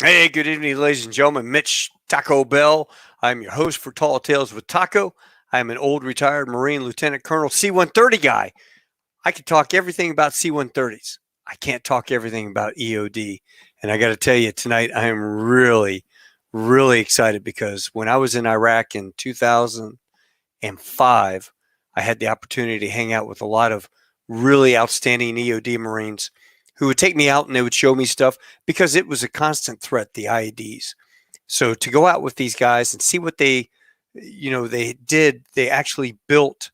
Hey, good evening, ladies and gentlemen. Mitch Taco Bell. I'm your host for Tall Tales with Taco. I'm an old retired Marine Lieutenant Colonel C-130 guy. I can talk everything about C-130s. I can't talk everything about EOD. And I got to tell you, tonight I am really, really excited because when I was in Iraq in 2005, I had the opportunity to hang out with a lot of really outstanding EOD Marines who would take me out and they would show me stuff because it was a constant threat, the IEDs. So to go out with these guys and see what they did, they actually built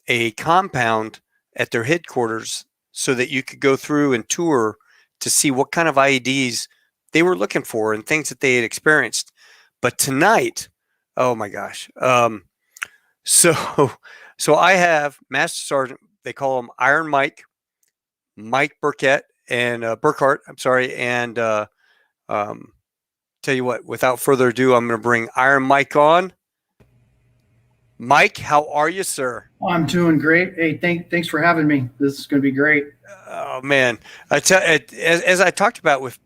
a compound at their headquarters so that you could go through and tour to see what kind of IEDs they were looking for and things that they had experienced. But tonight, oh my gosh. So I have Master Sergeant, they call him IronMike, Mike Burghardt, and Burghardt, I'm sorry. And tell you what, without further ado, I'm going to bring IronMike on. Mike, how are you, sir? I'm doing great. Hey, thanks for having me. This is going to be great. Oh man, as I talked about with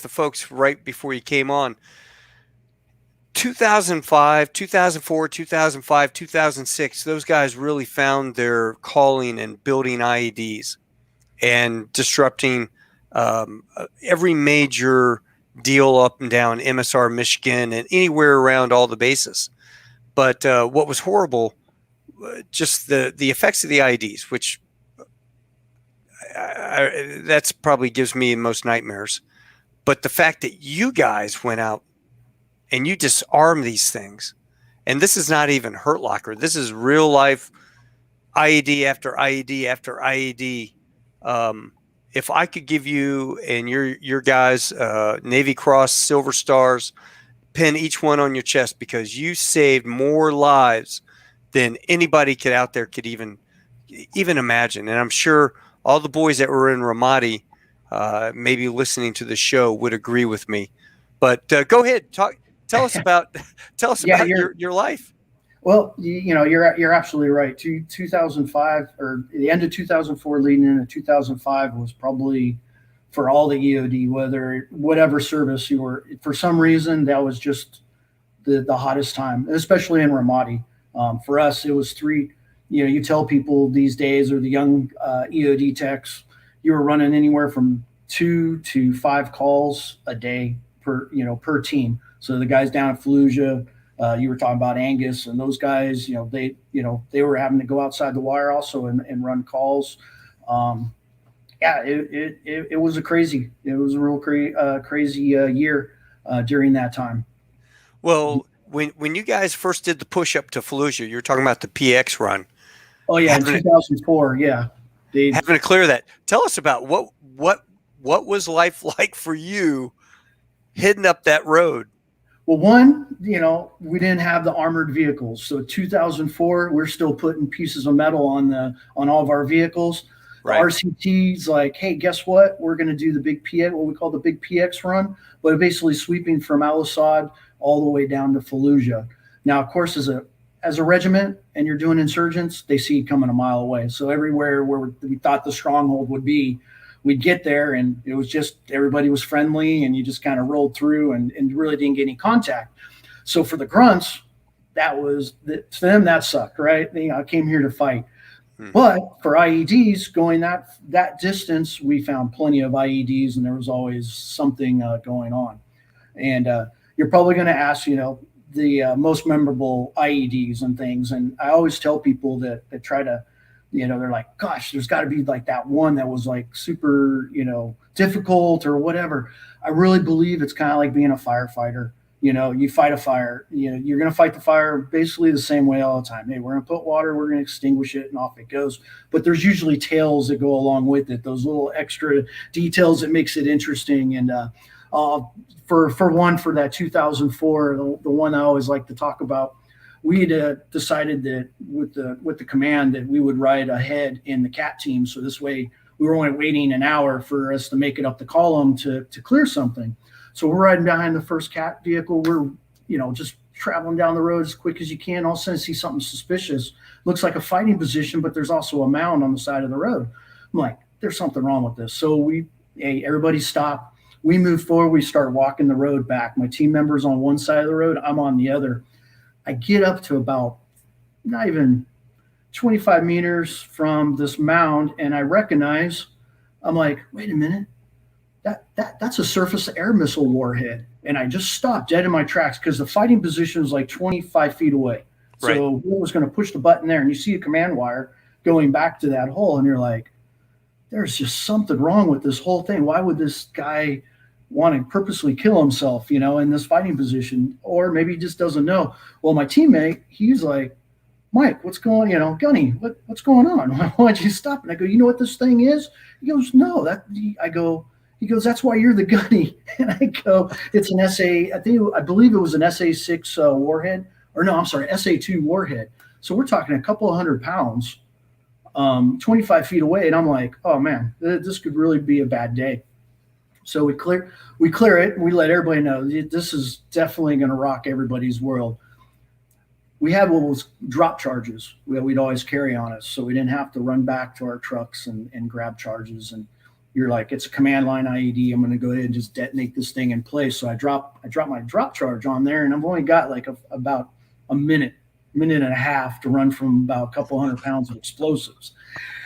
the folks right before you came on, 2005, 2004, 2005, 2006, those guys really found their calling in building IEDs and disrupting every major deal up and down MSR Michigan and anywhere around all the bases. But what was horrible, just the effects of the IEDs, which that's probably gives me most nightmares. But the fact that you guys went out and you disarmed these things, and this is not even hurt locker. This is real life IED after IED after IED. If I could give you and your guys Navy Cross, Silver Stars, pin each one on your chest because you saved more lives than anybody out there could even imagine. And I'm sure all the boys that were in Ramadi, maybe listening to the show, would agree with me. But go ahead, tell us about your life. Well, you're absolutely right. 2005 or the end of 2004 leading into 2005 was probably for all the EOD, whatever service you were. For some reason, that was just the hottest time, especially in Ramadi. For us, it was three. You tell people these days, or the young EOD techs, you were running anywhere from 2 to 5 calls a day per team. So the guys down at Fallujah, you were talking about Angus and those guys, they were having to go outside the wire also and run calls. It was a real crazy year during that time. Well, when you guys first did the push up to Fallujah, you're talking about the PX run. Oh yeah, in 2004. Yeah, having to clear that. Tell us about what was life like for you heading up that road. Well, one, we didn't have the armored vehicles. So 2004, we're still putting pieces of metal on all of our vehicles. Right. The RCT's like, hey, guess what? We're going to do the big PX, what we call the big PX run, but basically sweeping from Al Asad all the way down to Fallujah. Now, of course, as a regiment and you're doing insurgents, they see it coming a mile away. So everywhere where we thought the stronghold would be, we'd get there and it was just everybody was friendly and you just kind of rolled through and really didn't get any contact. So for the grunts, to them that sucked, right? I came here to fight. But for IEDs, going that distance, we found plenty of IEDs and there was always something going on. And you're probably going to ask, the most memorable IEDs and things. And I always tell people that try to, they're like, gosh, there's got to be like that one that was like super, difficult or whatever. I really believe it's kind of like being a firefighter. You fight a fire, you're going to fight the fire basically the same way all the time. Hey, we're going to put water, we're going to extinguish it, and off it goes. But there's usually tales that go along with it, those little extra details that makes it interesting. And for that 2004, the one I always like to talk about, we had decided that with the command that we would ride ahead in the CAT team. So this way we were only waiting an hour for us to make it up the column to clear something. So we're riding behind the first CAT vehicle. We're, just traveling down the road as quick as you can. All of a sudden see something suspicious. Looks like a fighting position, but there's also a mound on the side of the road. I'm like, there's something wrong with this. So everybody stopped. We move forward. We start walking the road back. My team member's on one side of the road. I'm on the other. I get up to about not even 25 meters from this mound, and I recognize, I'm like, wait a minute, that's a surface air missile warhead. And I just stopped dead in my tracks because the fighting position is like 25 feet away. Right. So who was going to push the button there? And you see a command wire going back to that hole, and you're like, there's just something wrong with this whole thing. Why would this guy want to purposely kill himself, in this fighting position? Or maybe he just doesn't know. Well, my teammate, he's like, Mike, what's going on? Gunny, what's going on? Why'd you stop? And I go, you know what this thing is? He goes, no. He goes, that's why you're the gunny. And I go, it's an I believe it was an SA6 warhead. Or no, I'm sorry, SA2 warhead. So we're talking a couple of 100 pounds, 25 feet away. And I'm like, oh man, this could really be a bad day. So we clear it. And we let everybody know this is definitely going to rock everybody's world. We had what was drop charges that we'd always carry on us. So we didn't have to run back to our trucks and grab charges. And you're like, it's a command line IED. I'm going to go ahead and just detonate this thing in place. So I drop my drop charge on there, and I've only got like about a minute and a half to run from about a couple 100 pounds of explosives.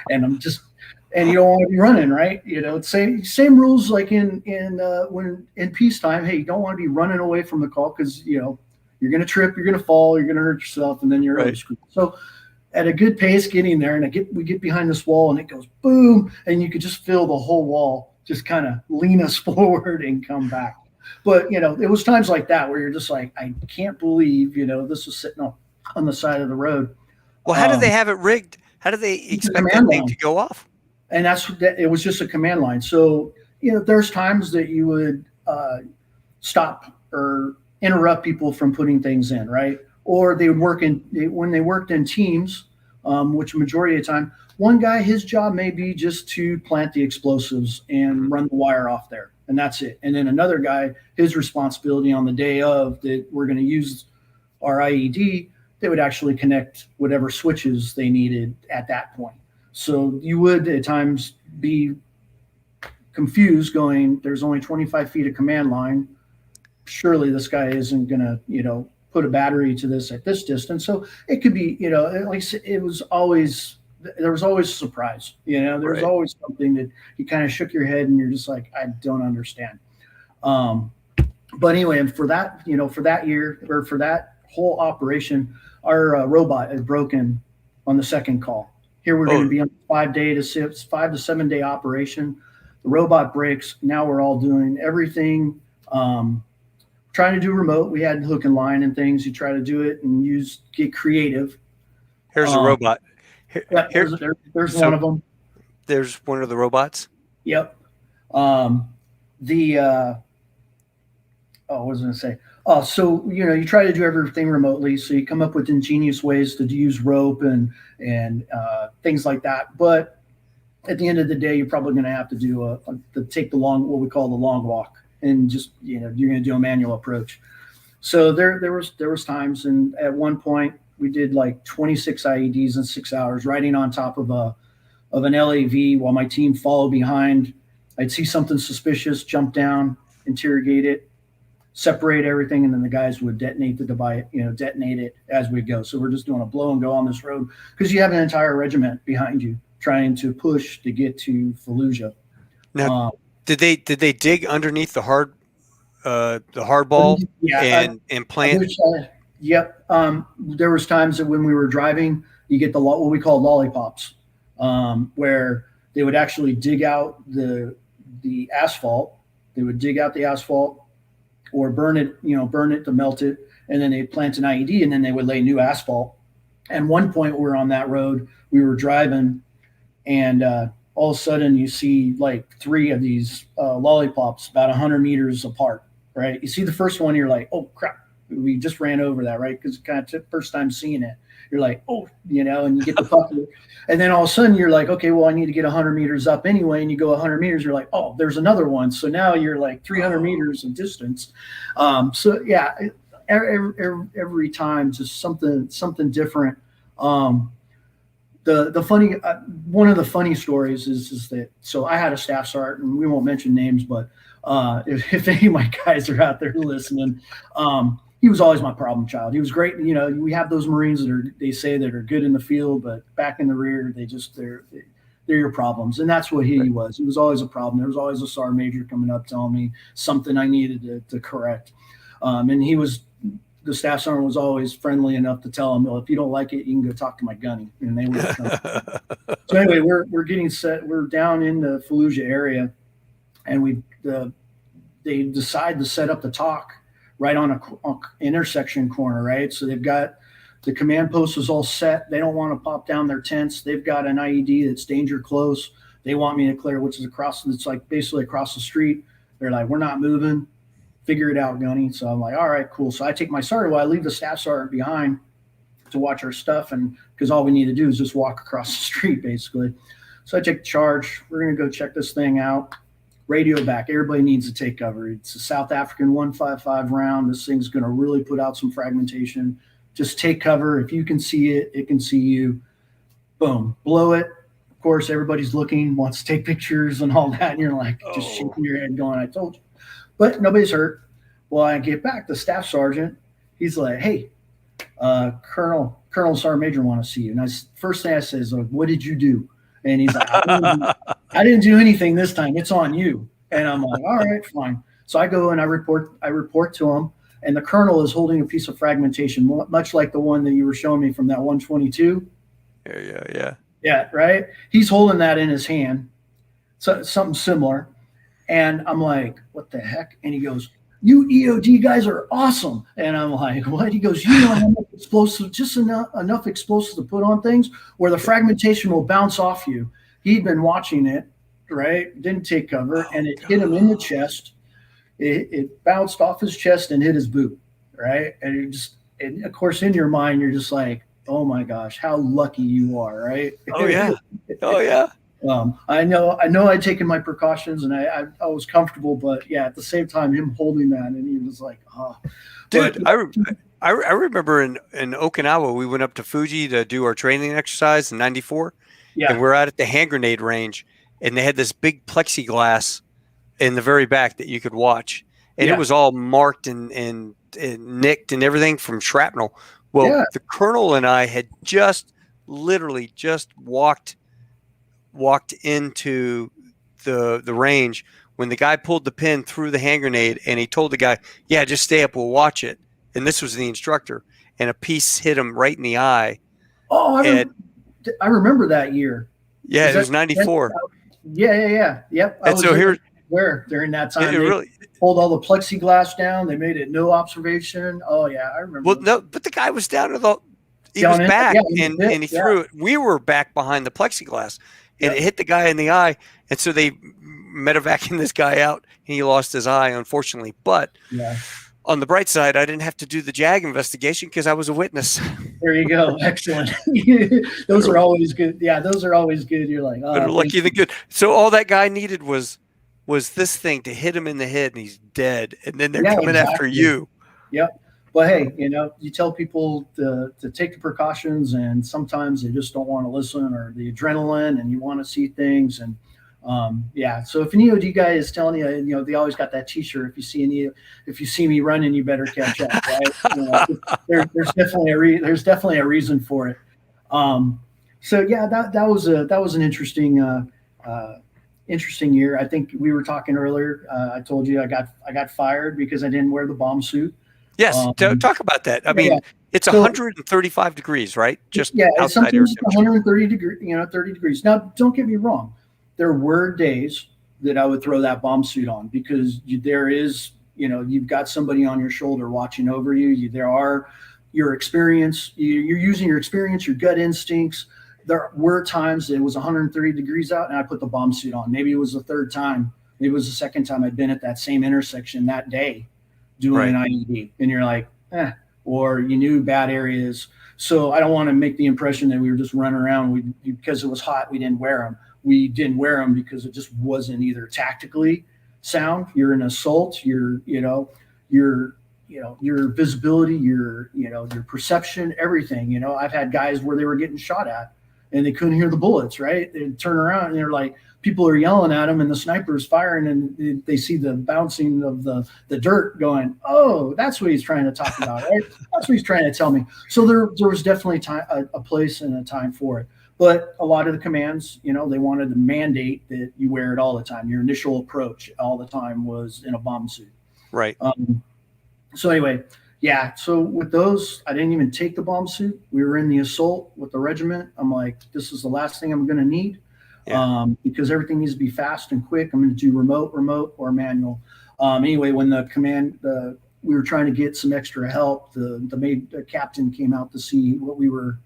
And and you don't want to be running, right? Same rules like when in peacetime. Hey, you don't want to be running away from the call because you're going to trip, you're going to fall, you're going to hurt yourself, and then you're right. So at a good pace getting there, and we get behind this wall, and it goes boom, and you could just feel the whole wall just kind of lean us forward and come back. But, it was times like that where you're just like, I can't believe, this was sitting on the side of the road. Well, how did they have it rigged? How did they expect that thing to go off? And it was just a command line. So, there's times that you would stop or interrupt people from putting things in, right? Or they would when they worked in teams, which majority of the time, one guy, his job may be just to plant the explosives and run the wire off there, and that's it. And then another guy, his responsibility on the day of that we're going to use our IED, they would actually connect whatever switches they needed at that point. So you would at times be confused going, there's only 25 feet of command line. Surely this guy isn't going to, put a battery to this at this distance. So it could be, there was always a surprise, there was always something that you kind of shook your head and you're just like, I don't understand. But anyway, and for that year or for that whole operation, our robot had broken on the second call. Here we're going to be on 5 to 7 day operation. The robot breaks. Now we're all doing everything. Trying to do remote. We had hook and line and things. You try to do it and get creative. Here's a robot. There's one of them. There's one of the robots. Yep. What was I going to say? Oh, so you try to do everything remotely. So you come up with ingenious ways to use rope and things like that. But at the end of the day, you're probably going to have to take what we call the long walk. And just, you're going to do a manual approach. So there was times, and at one point we did like 26 IEDs in 6 hours, riding on top of an LAV while my team followed behind. I'd see something suspicious, jump down, interrogate it, separate everything, and then the guys would detonate the device, detonate it as we go. So we're just doing a blow and go on this road because you have an entire regiment behind you trying to push to get to Fallujah. Now, did they dig underneath the hardball and plant? Yep. There was times that when we were driving, you get what we call lollipops, where they would actually dig out the asphalt. They would dig out the asphalt or burn it to melt it, and then they'd plant an IED, and then they would lay new asphalt. And one point we were on that road, we were driving, and all of a sudden you see like 3 of these lollipops about 100 meters apart, right? You see the first one, you're like, oh crap, we just ran over that, right? Because kind of took first time seeing it. You're like, oh, and you get the puppy. And then all of a sudden you're like, okay, well, I need to get 100 meters up anyway. And you go 100 meters, you're like, oh, there's another one. So now you're like 300 meters of distance. So yeah, every time just something different. The funny one of the funny stories is that, so I had a staff sergeant, and we won't mention names, but if any of my guys are out there listening, he was always my problem child. He was great. You know, we have those Marines they say that are good in the field, but back in the rear, they're your problems. And that's what he was. He was always a problem. There was always a sergeant major coming up telling me something I needed to correct. And the staff sergeant was always friendly enough to tell him, well, if you don't like it, you can go talk to my gunny. And they would. So anyway, we're getting set. We're down in the Fallujah area, and they decide to set up the talk right on a intersection corner, right? So they've got the command post is all set. They don't want to pop down their tents. They've got an IED that's danger close. They want me to clear, which is it's like basically across the street. They're like, we're not moving. Figure it out, gunny. So I'm like, all right, cool. So I take my sergeant. Well, I leave the staff sergeant behind to watch our stuff, and because all we need to do is just walk across the street, basically. So I take charge. We're going to go check this thing out. Radio back. Everybody needs to take cover. It's a South African 155 round. This thing's going to really put out some fragmentation. Just take cover. If you can see it, it can see you. Boom. Blow it. Of course, everybody's looking, wants to take pictures and all that. And you're like, just shaking your head going, I told you. But nobody's hurt. Well, I get back. The staff sergeant, he's like, hey, Colonel Sergeant Major want to see you. And first thing I say is, like, what did you do? And he's like, I didn't do anything this time. It's on you. And I'm like, all right, fine. So I go and I report to him. And the colonel is holding a piece of fragmentation, much like the one that you were showing me from that 122. Yeah, right? He's holding that in his hand, so something similar. And I'm like, what the heck? And he goes, you EOD guys are awesome. And I'm like, what? He goes, you know how much explosive, just enough explosives to put on things where the fragmentation will bounce off you. He'd been watching it, right? Didn't take cover, and it hit him in the chest. It bounced off his chest and hit his boot, right? And of course, in your mind, you're just like, oh my gosh, how lucky you are, right? Oh yeah, oh yeah. I know I'd taken my precautions and I was comfortable, but yeah, at the same time, him holding that, and he was like, oh, dude. I remember in Okinawa, we went up to Fuji to do our training exercise in '94, and we're out at the hand grenade range, and they had this big plexiglass in the very back that you could watch, and it was all marked and nicked and everything from shrapnel. Well, the colonel and I had literally just walked into the range when the guy pulled the pin through the hand grenade, and he told the guy, yeah, just stay up, we'll watch it. And this was the instructor, and a piece hit him right in the eye. Oh, I remember that year. Yeah, it was '94. Yeah. Yep. And so during that time, they really pulled all the plexiglass down. They made it no observation. Oh yeah, I remember. Well, no, but the guy was down to he was back, and he threw it. We were back behind the plexiglass, and it hit the guy in the eye. And so they medevacing this guy out, and he lost his eye, unfortunately. But on the bright side, I didn't have to do the JAG investigation because I was a witness. There you go. Excellent. Those are always good. Yeah, those are always good. You're like, better lucky than good. So all that guy needed was this thing to hit him in the head, and he's dead. And then they're coming after you. Yep. But hey, you tell people to take the precautions, and sometimes they just don't want to listen, or the adrenaline, and you want to see things. And so if an EOD guy is telling you, they always got that T-shirt. If you see me running, you better catch up. Right? There's definitely a reason for it. That was an interesting year. I think we were talking earlier. I told you I got fired because I didn't wear the bomb suit. Yes, talk about that. I mean, it's 135 degrees, right? Just outside sometimes 130 degrees. 30 degrees. Now, don't get me wrong. There were days that I would throw that bomb suit on because there is, you've got somebody on your shoulder watching over you. There are your experience. You're using your experience, your gut instincts. There were times it was 130 degrees out, and I put the bomb suit on. Maybe it was the third time. Maybe it was the second time I'd been at that same intersection that day doing an IED, and you're like, or you knew bad areas. So I don't want to make the impression that we were just running around. Because it was hot, we didn't wear them. We didn't wear them because it just wasn't either tactically sound. You're an assault. Your visibility, your perception, everything. I've had guys where they were getting shot at and they couldn't hear the bullets. Right? They'd turn around and they're like, people are yelling at him and the sniper is firing and they see the bouncing of the dirt going, oh, that's what he's trying to talk about, right? That's what he's trying to tell me. So there was definitely a place and a time for it. But a lot of the commands, they wanted to mandate that you wear it all the time. Your initial approach all the time was in a bomb suit. Right. So anyway, yeah. So with those, I didn't even take the bomb suit. We were in the assault with the regiment. I'm like, this is the last thing I'm going to need. Yeah. Because everything needs to be fast and quick. I'm going to do remote or manual. Anyway, when the command, we were trying to get some extra help, the captain came out to see what we were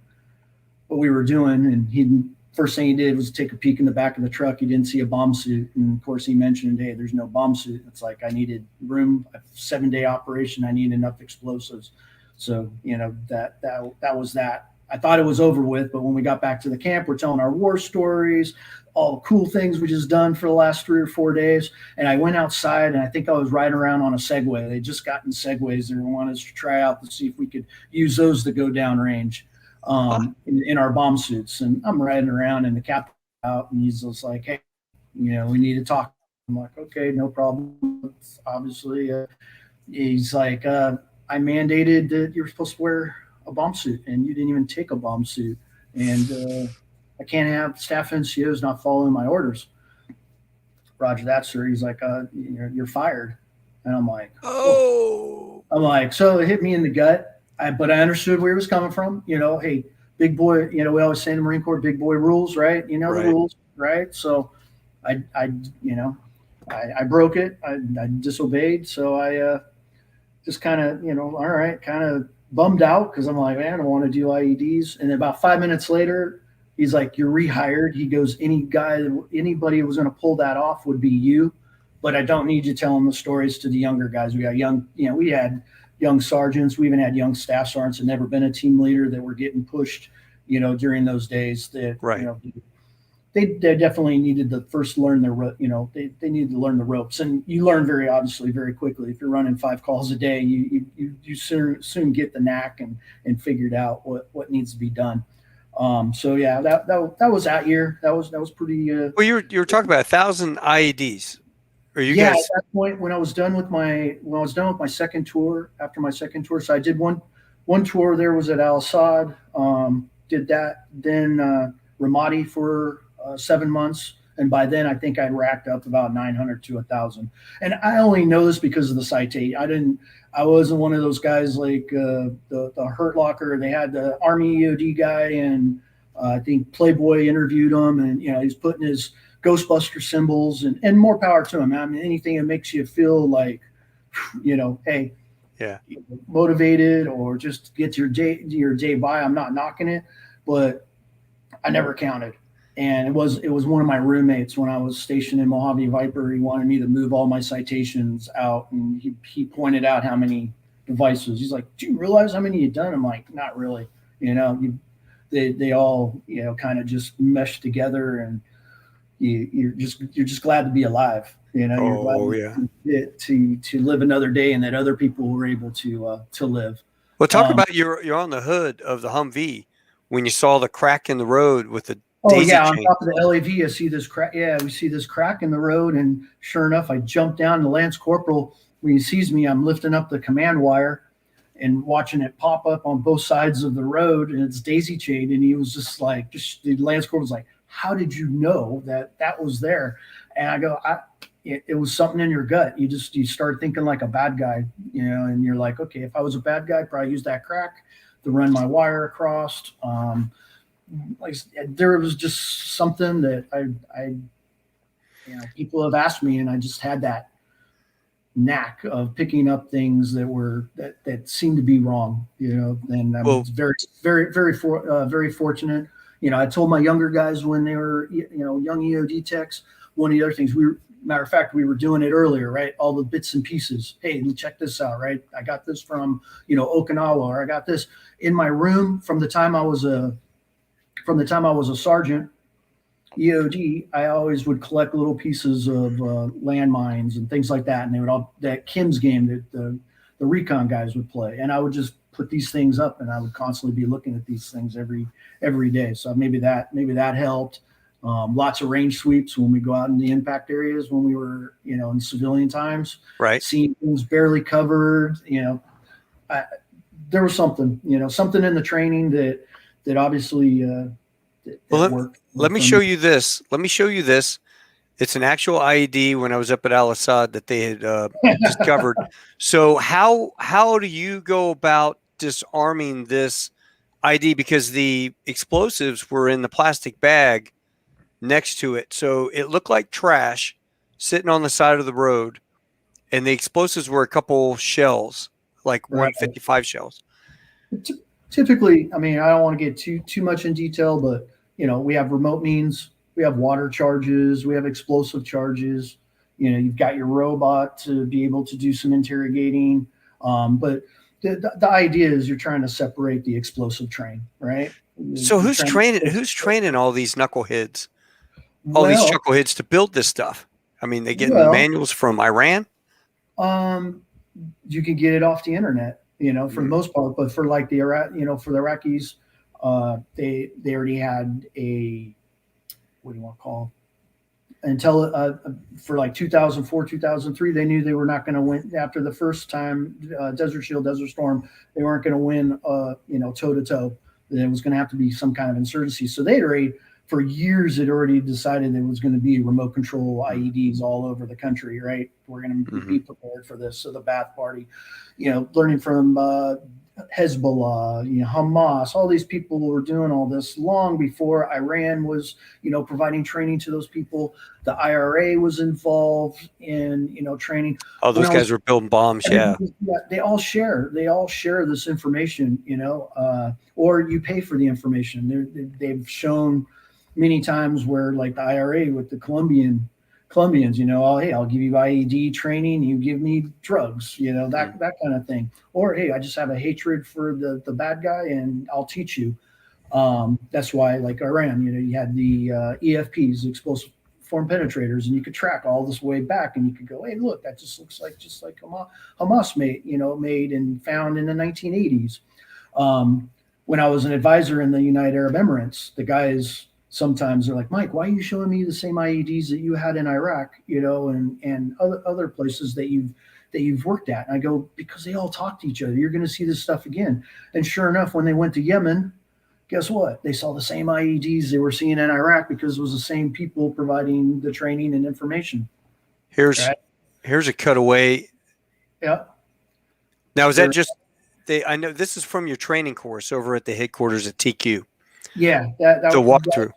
doing, and first thing he did was take a peek in the back of the truck. He didn't see a bomb suit, and of course he mentioned, hey, there's no bomb suit. It's like, I needed room, a 7-day operation. I need enough explosives. So that was that. I thought it was over with, but when we got back to the camp, we're telling our war stories, all the cool things we just done for the last 3 or 4 days. And I went outside, and I think I was riding around on a Segway. They just gotten Segways. They wanted us to try out to see if we could use those to go downrange in our bomb suits. And I'm riding around, and the captain out, and he's just like, hey, we need to talk. I'm like, okay, no problem. Obviously, he's like, I mandated that you're supposed to wear a bomb suit, and you didn't even take a bomb suit, and I can't have staff NCOs not following my orders. Roger that, sir. He's like, you're fired. And I'm like, oh. I'm like, so it hit me in the gut, but I understood where he was coming from. Hey, big boy, we always say in the Marine Corps, big boy rules, right? The rules, right? So I broke it. I disobeyed. So I just kind of, all right, kind of bummed out, because I'm like, man, I don't want to do IEDs. And about 5 minutes later, he's like, you're rehired. He goes, anybody who was going to pull that off would be you, but I don't need you telling the stories to the younger guys. We got we had young sergeants. We even had young staff sergeants that never been a team leader that were getting pushed, during those days that, right. They definitely needed to first learn they needed to learn the ropes, and you learn very quickly. If you're running 5 calls a day, you soon get the knack and figured out what needs to be done. So yeah, that was that year. That was pretty. Well, you were talking about 1,000 IEDs. Are you guys? At that point, when I was done with my second tour, after my second tour, so I did one tour. There was at Al Assad. Did that, then Ramadi for 7 months, and by then I think I'd racked up about 900 to 1,000. And I only know this because of the citation. I wasn't one of those guys like the Hurt Locker. They had the Army EOD guy, and I think Playboy interviewed him, and he's putting his Ghostbuster symbols, and more power to him. I mean, anything that makes you feel like, hey, yeah, motivated, or just get your day by. I'm not knocking it, but I never counted. And it was one of my roommates when I was stationed in Mojave Viper. He wanted me to move all my citations out, and he pointed out how many devices. He's like, "Do you realize how many you've done?" I'm like, "Not really." They all kind of just mesh together, and you're just glad to be alive. You're glad to live another day, and that other people were able to live. Well, talk about you're on the hood of the Humvee when you saw the crack in the road with the daisy chain. On top of the LAV, I see this crack. Yeah, we see this crack in the road, and sure enough, I jump down. The Lance Corporal, when he sees me, I'm lifting up the command wire and watching it pop up on both sides of the road, and it's daisy chain. And he was just like, the Lance Corporal was like, "How did you know that was there?" And I go, it was something in your gut. You start thinking like a bad guy, and you're like, okay, if I was a bad guy, I'd probably use that crack to run my wire across. Like there was just something that I people have asked me, and I just had that knack of picking up things that seemed to be wrong, and I'm very, very, very fortunate. I told my younger guys when they were, young EOD techs, one of the other things matter of fact, we were doing it earlier, right? All the bits and pieces. Hey, check this out, right? I got this from, Okinawa, or I got this in my room from the time I was a sergeant EOD. I always would collect little pieces of landmines and things like that. And they would that Kim's game that the recon guys would play. And I would just put these things up, and I would constantly be looking at these things every day. So maybe that helped. Lots of range sweeps when we go out in the impact areas when we were, in civilian times. Right. Seeing things barely covered, there was something, something in the training that obviously worked. Let me show you this. Let me show you this. It's an actual IED when I was up at Al Assad that they had discovered. So how do you go about disarming this IED? Because the explosives were in the plastic bag next to it. So it looked like trash sitting on the side of the road. And the explosives were a couple shells, like 155 shells. Typically, I mean, I don't want to get too much in detail, but we have remote means, we have water charges, we have explosive charges. You've got your robot to be able to do some interrogating. But the idea is you're trying to separate the explosive train, right? So who's training all these knuckleheads, these chuckleheads to build this stuff? I mean, they get manuals from Iran. You can get it off the internet, for the most part, but for like the Iraq, for the Iraqis, they already had a, what do you want to call it? Until for like 2004, 2003, they knew they were not going to win after the first time, Desert Shield, Desert Storm, they weren't going to win, toe to toe. There was going to have to be some kind of insurgency. So they'd already, for years, had already decided there was going to be remote control IEDs all over the country, right? We're going to be prepared for this. So the Ba'ath Party, learning from Hezbollah, Hamas, all these people were doing all this long before Iran was, providing training to those people. The IRA was involved in, training. Oh, those guys were building bombs. Yeah. They all share this information, or you pay for the information. They've shown many times where, like the IRA with the Colombians, hey, I'll give you IED training, you give me drugs, that kind of thing. Or, hey, I just have a hatred for the bad guy and I'll teach you. That's why, like Iran, you had the EFPs, explosive form penetrators, and you could track all this way back, and you could go, hey, look, that just looks like Hamas made and found in the 1980s. When I was an advisor in the United Arab Emirates, the guys sometimes they're like, Mike, why are you showing me the same IEDs that you had in Iraq, and other places that you've worked at? And I go, because they all talk to each other. You're going to see this stuff again. And sure enough, when they went to Yemen, guess what? They saw the same IEDs they were seeing in Iraq because it was the same people providing the training and information. Here's a cutaway. Yeah. Now, is that just I know this is from your training course over at the headquarters at TQ. Yeah, that so walk through.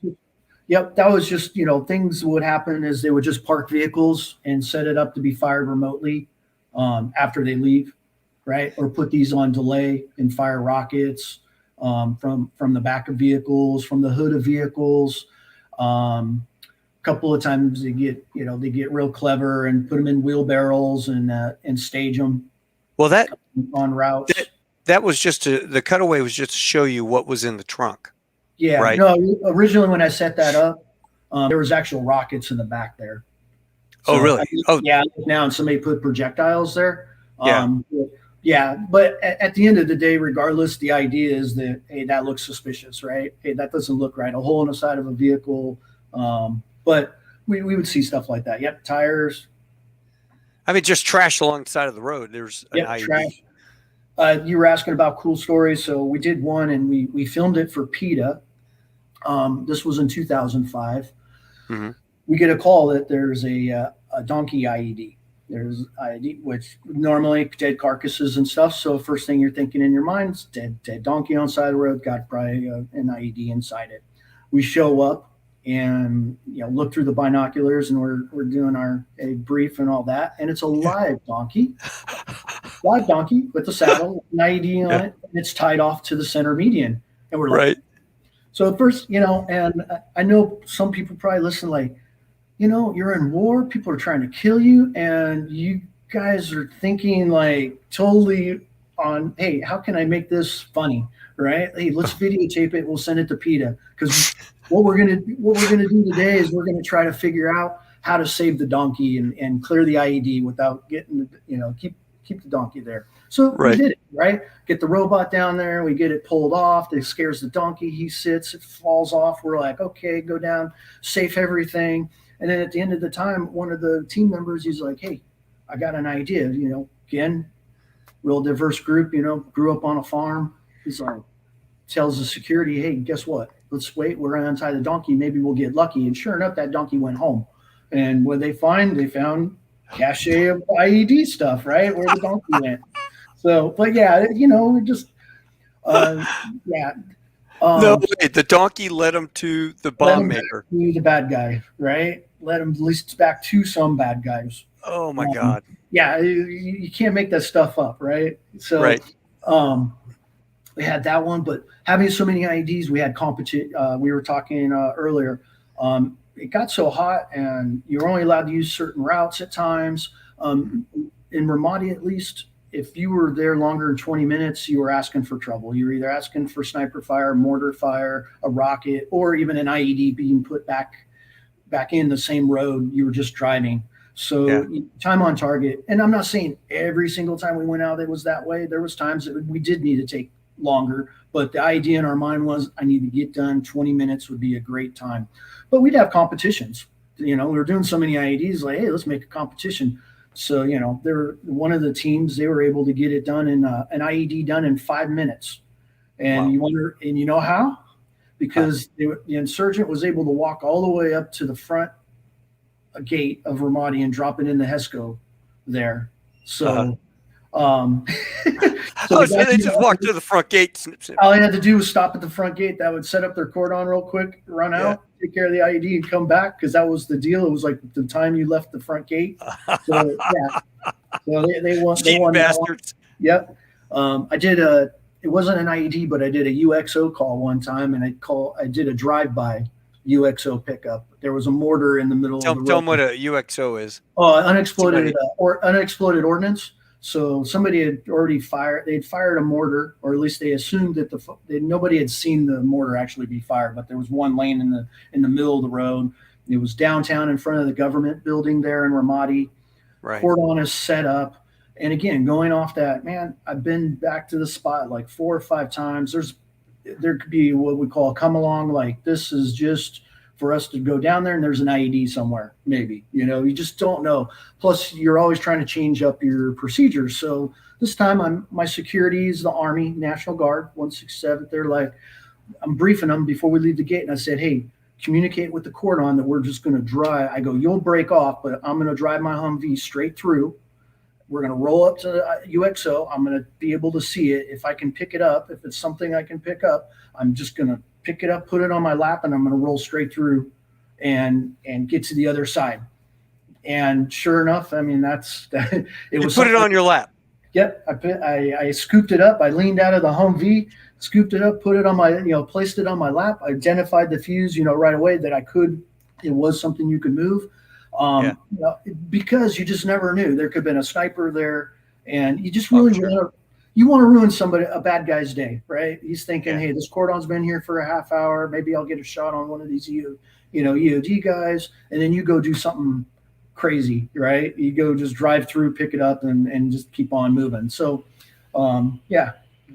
Yep, that was just, things would happen is they would just park vehicles and set it up to be fired remotely after they leave, right? Or put these on delay and fire rockets from the back of vehicles, from the hood of vehicles. Couple of times they get real clever and put them in wheelbarrows and stage them. Well, that on routes. That was just the cutaway was just to show you what was in the trunk. Yeah, right. No, originally when I set that up, there was actual rockets in the back there. So, oh, really? Yeah, now and somebody put projectiles there. Yeah. Yeah, but at the end of the day, regardless, the idea is that, hey, that looks suspicious, right? Hey, that doesn't look right. A hole in the side of a vehicle. But we would see stuff like that. Yep, tires. I mean, just trash along the side of the road. There's an IED. Trash. You were asking about cool stories. So we did one, and we filmed it for PETA. This was in 2005. Mm-hmm. We get a call that there's a donkey IED. There's IED, which normally dead carcasses and stuff. So first thing you're thinking in your mind is dead donkey on the side of the road, got probably an IED inside it. We show up and look through the binoculars, and we're doing a brief and all that, and it's a live donkey with the saddle, an IED on it, and it's tied off to the center median. And we're like, right. So at first, and I know some people probably listen like, you're in war, people are trying to kill you, and you guys are thinking like totally on, hey, how can I make this funny, right? Hey, let's videotape it, we'll send it to PETA, because what we're gonna do today is we're gonna try to figure out how to save the donkey and clear the IED without getting keep the donkey there. So we Right. did it, right? Get the robot down there. We get it pulled off. It scares the donkey. He sits. It falls off. We're like, okay, go down, safe everything. And then at the end of the time, one of the team members, he's like, hey, I got an idea. Again, real diverse group, grew up on a farm. He's like, tells the security, hey, guess what? Let's wait. We're going to untie the donkey. Maybe we'll get lucky. And sure enough, that donkey went home. And what they found cache of IED stuff, right? Where the donkey went. So, but yeah, just, yeah. No way. The donkey led him to the bomb maker. To the bad guy, right? Led him at least back to some bad guys. Oh my God. Yeah, you can't make that stuff up, right? So, right. We had that one, but having so many IEDs, we had competition. We were talking earlier. It got so hot, and you're only allowed to use certain routes at times. In Ramadi, at least, if you were there longer than 20 minutes, you were asking for trouble. You were either asking for sniper fire, mortar fire, a rocket, or even an IED being put back in the same road you were just driving. So time on target. And I'm not saying every single time we went out it was that way. There was times that we did need to take longer, but the idea in our mind was I need to get done. 20 minutes would be a great time. But we'd have competitions. We were doing so many IEDs, like, hey, let's make a competition. So, they were one of the teams, they were able to get it done in an IED done in 5 minutes. And wow. You wonder, and you know how? Because the insurgent was able to walk all the way up to the front gate of Ramadi and drop it in the HESCO there. So, so they just walked to the front gate. Snip, snip. All they had to do was stop at the front gate. That would set up their cordon real quick, run out, take care of the IED, and come back, because that was the deal. It was like the time you left the front gate. So so they won bastards. Yep. I did it wasn't an IED, but I did a UXO call one time, and I did a drive-by UXO pickup. There was a mortar in the middle of the road. Tell them what a UXO is. Unexploded unexploded ordnance. So somebody had already they'd fired a mortar, or at least they assumed that nobody had seen the mortar actually be fired, but there was one laying in the middle of the road. It was downtown in front of the government building there in Ramadi. Right. Cordon is set up. And again, going off that, man, I've been back to the spot like 4 or 5 times. There could be what we call a come along, like this is just for us to go down there and there's an IED somewhere, maybe, you just don't know. Plus you're always trying to change up your procedures. So this time my security is the Army National Guard 167. They're like, I'm briefing them before we leave the gate. And I said, hey, communicate with the cordon that we're just going to drive. I go, you'll break off, but I'm going to drive my Humvee straight through. We're going to roll up to the UXO. I'm going to be able to see it. If I can pick it up, if it's something I can pick up, I'm just going to pick it up, put it on my lap, and I'm going to roll straight through and get to the other side. And sure enough, I mean, it was. Put it on your lap. Yep. I scooped it up. I leaned out of the Humvee, scooped it up, put it on my, placed it on my lap. I identified the fuse, right away that it was something you could move. Because you just never knew. There could have been a sniper there, and you just really want to ruin a bad guy's day, right? He's thinking, hey, this cordon's been here for a half hour. Maybe I'll get a shot on one of these EOD guys, and then you go do something crazy, right? You go just drive through, pick it up, and just keep on moving. So, you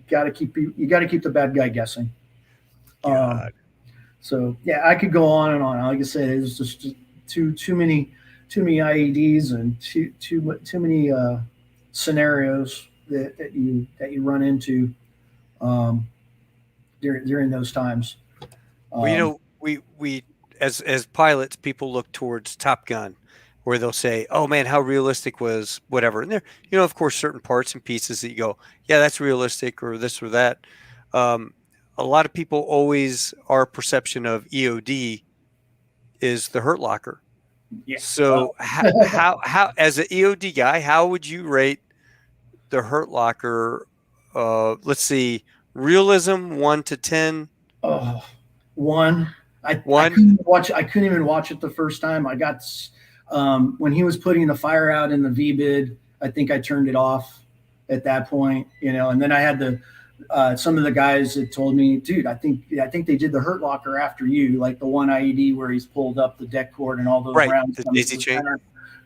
got to keep the bad guy guessing. So yeah, I could go on and on. Like I said, it was just too many IEDs and too many scenarios that you run into during those times. Well, we as pilots, people look towards Top Gun, where they'll say, "Oh man, how realistic was whatever." And there, of course, certain parts and pieces that you go, "Yeah, that's realistic," or this or that. A lot of people always, our perception of EOD is the hurt locker. Yeah. So how as an EOD guy, how would you rate the hurt locker? Let's see, realism 1 to 10. 1. I couldn't even watch it the first time. I got when he was putting the fire out in the V-bid, I think I turned it off at that point, and then I had some of the guys that told me, dude, I think they did the hurt locker after you, like the one IED where he's pulled up the deck cord and all those rounds. The daisy chain.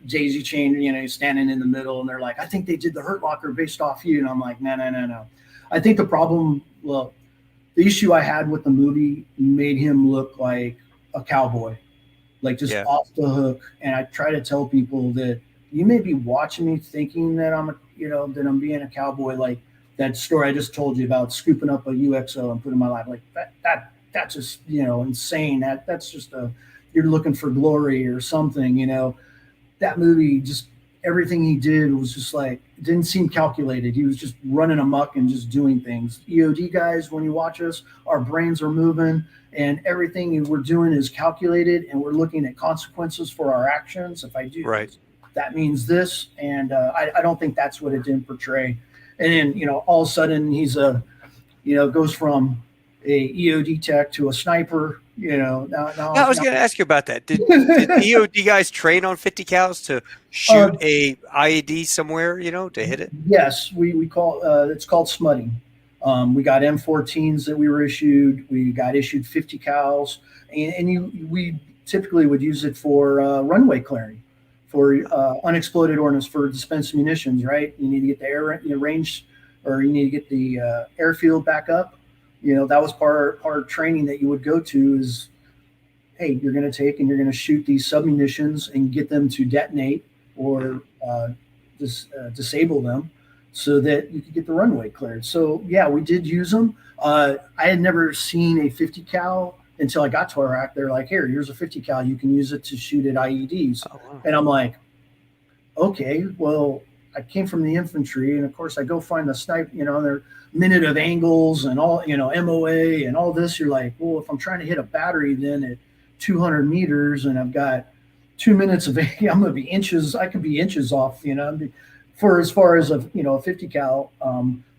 daisy chain, you know, standing in the middle, and they're like, I think they did the hurt locker based off you. And I'm like, no. I think the problem, well, the issue I had with the movie made him look like a cowboy, like just off the hook. And I try to tell people that you may be watching me thinking that that I'm being a cowboy, like that story I just told you about scooping up a UXO and putting in my lap, like that's just, insane. That's just you're looking for glory or something, that movie, just everything he did was just like, it didn't seem calculated. He was just running amok and just doing things. EOD guys, when you watch us, our brains are moving and everything we're doing is calculated, and we're looking at consequences for our actions. If I do this, that means this. And I don't think that's what it didn't portray. And then, all of a sudden he's goes from a EOD tech to a sniper. Now I was going to ask you about that. Did EOD guys train on 50 cals to shoot a IED somewhere, to hit it? Yes, we call it's called smutting. We got M14s that we were issued. We got issued 50 cals, and we typically would use it for runway clearing, for unexploded ordnance, for dispensed munitions. Right? You need to get the air range, or you need to get the airfield back up. That was part of training that you would go to is, hey, you're going to take and you're going to shoot these submunitions and get them to detonate or disable them so that you could get the runway cleared. So, yeah, we did use them. I had never seen a 50 cal until I got to Iraq. They're like, here's a 50 cal. You can use it to shoot at IEDs. Oh, wow. And I'm like, okay, well, I came from the infantry, and of course I go find the snipe, their minute of angles and all, MOA and all this. You're like, well, if I'm trying to hit a battery then at 200 meters and I've got 2 minutes of, I'm going to be inches, I could be inches off, for as far as a 50 cal.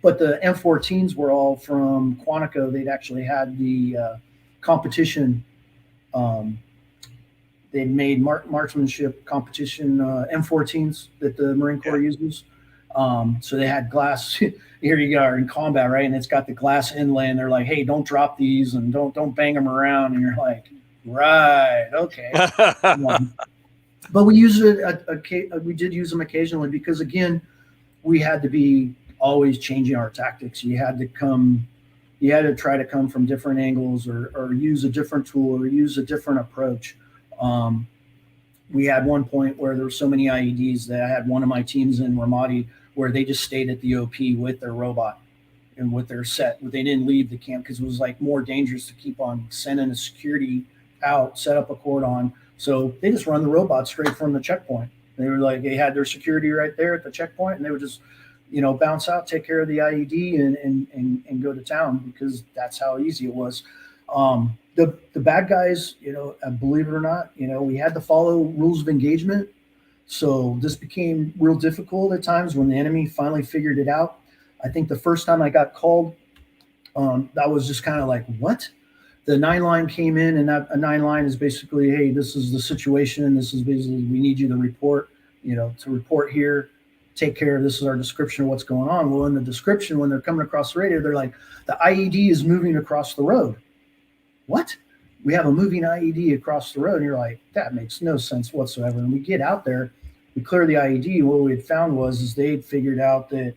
But the M14s were all from Quantico. They'd actually had the competition. They made marksmanship competition M14s that the Marine Corps uses. So they had glass. Here you are in combat, right? And it's got the glass inlay, and they're like, "Hey, don't drop these, and don't bang them around." And you're like, "Right, okay." But we use it. We did use them occasionally because, again, we had to be always changing our tactics. You had to try to come from different angles, or use a different tool, or use a different approach. We had one point where there were so many IEDs that I had one of my teams in Ramadi where they just stayed at the OP with their robot and with their set. They didn't leave the camp because it was like more dangerous to keep on sending a security out, set up a cordon. So they just run the robot straight from the checkpoint. They were like, they had their security right there at the checkpoint, and they would just, bounce out, take care of the IED and go to town, because that's how easy it was. The bad guys, believe it or not, we had to follow rules of engagement. So this became real difficult at times when the enemy finally figured it out. I think the first time I got called, that was just kind of like, what? The 9-line came in, and a 9-line is basically, hey, this is the situation. This is basically, we need you to report, to report here, take care of, this is our description of what's going on. Well, in the description, when they're coming across the radio, they're like, the IED is moving across the road. What? We have a moving IED across the road. And you're like, that makes no sense whatsoever. And we get out there, we clear the IED. What we had found was they had figured out that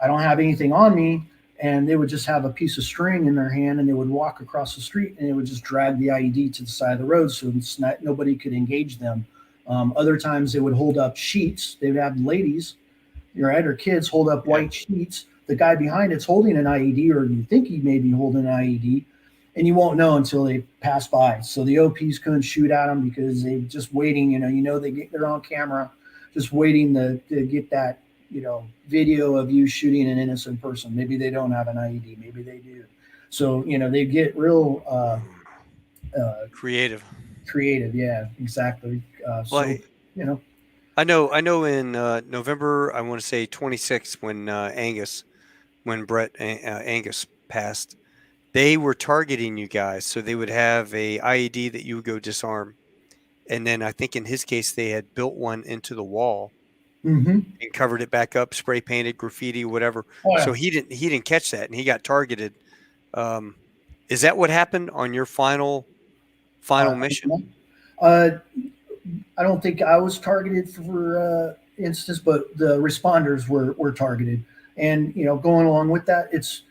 I don't have anything on me, and they would just have a piece of string in their hand, and they would walk across the street, and they would just drag the IED to the side of the road so nobody could engage them. Other times they would hold up sheets. They would have ladies, right, or kids hold up white sheets. The guy behind it's holding an IED, or you think he may be holding an IED, and you won't know until they pass by. So the OPs couldn't shoot at them because they just waiting, they're on camera, just waiting to get that, video of you shooting an innocent person. Maybe they don't have an IED, maybe they do. So, they get real creative. Yeah, exactly. I know in November, I want to say 26, when Brett Angus passed, they were targeting you guys. So they would have a IED that you would go disarm. And then I think in his case, they had built one into the wall and covered it back up, spray painted, graffiti, whatever. Oh, yeah. So he didn't catch that, and he got targeted. Is that what happened on your final mission? I don't think I was targeted for instance, but the responders were targeted. And going along with that, it's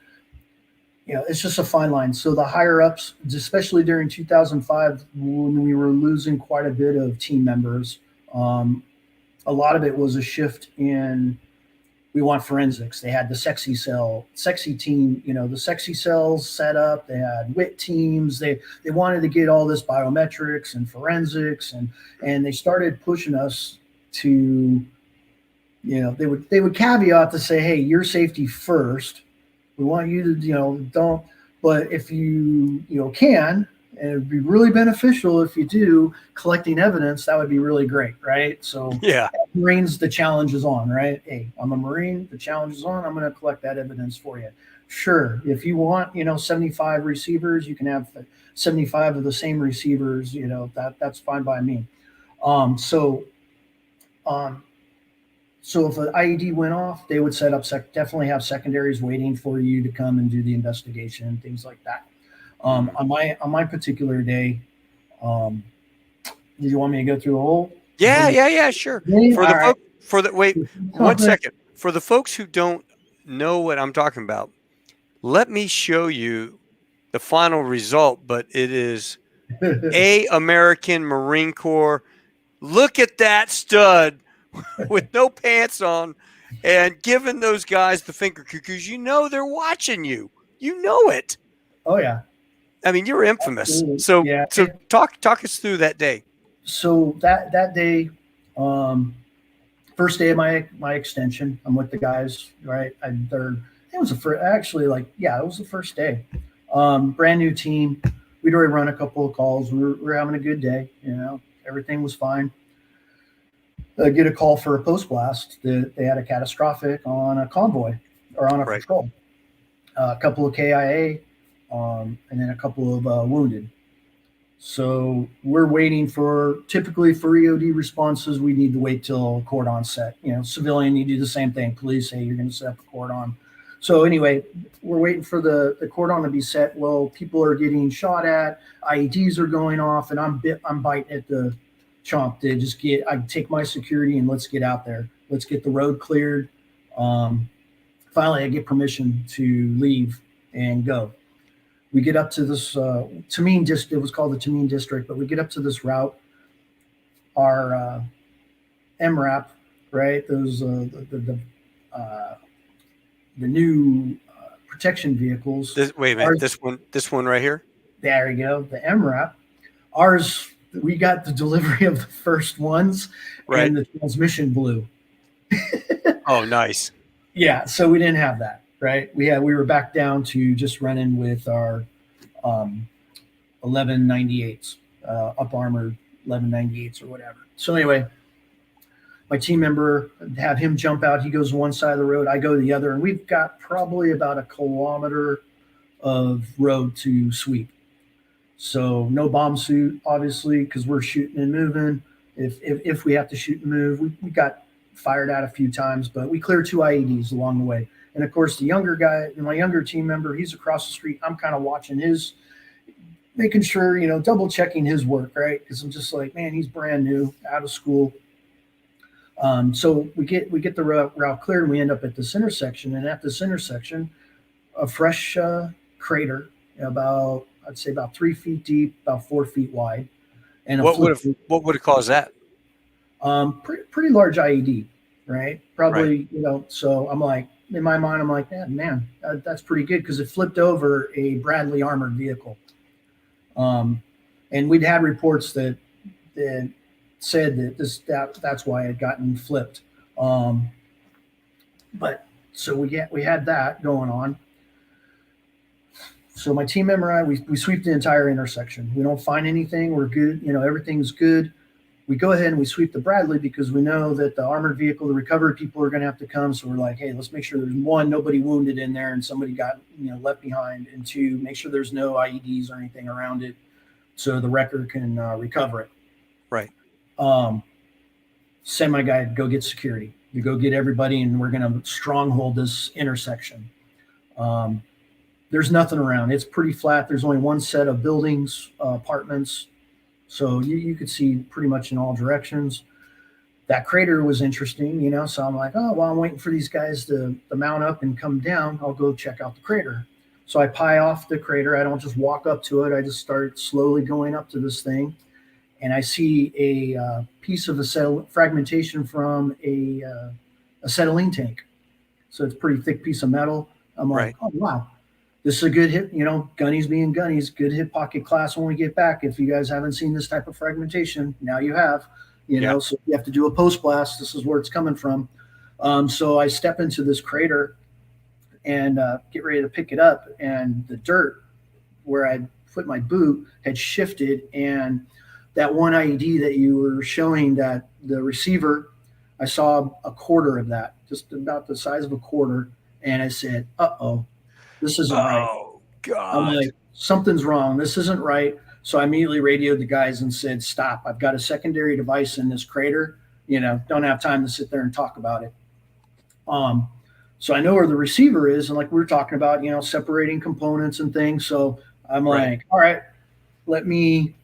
just a fine line. So the higher ups, especially during 2005, when we were losing quite a bit of team members, a lot of it was a shift in, we want forensics. They had the sexy team, the sexy cells set up. They had WIT teams. They wanted to get all this biometrics and forensics, and they started pushing us to, they would caveat to say, hey, your safety first. We want you to, don't, but if you can, and it'd be really beneficial if you do, collecting evidence, that would be really great, right? So yeah, Marines, the challenge is on, right? Hey, I'm a Marine, the challenge is on, I'm going to collect that evidence for you. Sure, if you want, 75 receivers, you can have 75 of the same receivers, that's fine by me. So if an IED went off, they would set up, definitely have secondaries waiting for you to come and do the investigation and things like that. On my particular day, did you want me to go through the whole? Yeah, sure. Wait 1 second. For the folks who don't know what I'm talking about, let me show you the final result, but it is a American Marine Corps. Look at that stud with no pants on and giving those guys the finger cuckoos. They're watching you. You know it. Oh yeah. I mean, you're infamous. Absolutely. So Yeah. So talk us through that day. So that day, first day of my extension, I'm with the guys, right? It was the first day. Brand new team. We'd already run a couple of calls. We were having a good day. Everything was fine. Get a call for a post blast that they had a catastrophic on a convoy or on a patrol. A couple of KIA, and then a couple of wounded. So we're waiting typically for EOD responses, we need to wait till cordon set. Civilian, you do the same thing. Police, hey, you're going to set up a cordon. So anyway, we're waiting for the cordon to be set. Well, people are getting shot at, IEDs are going off, and I'm biting at the chomp to I take my security and let's get out there. Let's get the road cleared. Finally, I get permission to leave and go. We get up to this Tamim district. It was called the Tamim district, but we get up to this route. Our MRAP, right? Those the new protection vehicles. Wait a minute. This one right here. There you go. The MRAP. Ours. We got the delivery of the first ones, right, and the transmission blew. Oh, nice. Yeah, so we didn't have that, right? We were back down to just running with our 1198s, up armored 1198s or whatever. So anyway, my team member, have him jump out. He goes one side of the road, I go the other, and we've got probably about 1 kilometer of road to sweep. So no bomb suit, obviously, because we're shooting and moving. If we have to shoot and move, we got fired at a few times, but we cleared 2 IEDs along the way. And of course, the younger guy, my younger team member, he's across the street. I'm kind of watching making sure, double checking his work, right? Because I'm just like, man, he's brand new, out of school. So we get the route cleared, and we end up at this intersection. And at this intersection, a fresh crater, I'd say about 3 feet deep, about 4 feet wide. And what would have caused that? Pretty large IED, right? Probably, so I'm like, in my mind, I'm like, man, that's pretty good, because it flipped over a Bradley armored vehicle. And we'd had reports that said that that's why it had gotten flipped. But so we had that going on. So my team member and I, we sweep the entire intersection. We don't find anything. We're good. Everything's good. We go ahead and we sweep the Bradley, because we know that the armored vehicle, the recovery people are going to have to come. So we're like, hey, let's make sure there's 1, nobody wounded in there and somebody got left behind, and 2, make sure there's no IEDs or anything around it, so the wrecker can recover it. Right. Send my guy to go get security, to go get everybody, and we're going to stronghold this intersection. There's nothing around. It's pretty flat. There's only one set of buildings, apartments. So you could see pretty much in all directions. That crater was interesting, you know. So I'm like, oh, well, I'm waiting for these guys to mount up and come down. I'll go check out the crater. So I pie off the crater. I don't just walk up to it. I just start slowly going up to this thing, and I see a piece of fragmentation from a acetylene tank. So it's a pretty thick piece of metal. I'm like, Right. oh wow, this is a good hit. You know, gunnies being gunnies, good hit pocket class when we get back. If you guys haven't seen this type of fragmentation, now you have. You Yeah. know, so you have to do a post blast. This is where it's coming from. So I step into this crater and get ready to pick it up, and the dirt where I put my boot had shifted, and that one IED that you were showing, that the receiver, I saw a quarter of that, just about the size of a quarter, and I said, "Uh-oh, this isn't right." Oh I'm God. like, "Something's wrong. This isn't right." So I immediately radioed the guys and said, "Stop! I've got a secondary device in this crater. You know, don't have time to sit there and talk about it." Um, so I know where the receiver is, and like we were talking about, you know, separating components and things. So I'm Right. like, all right, let me.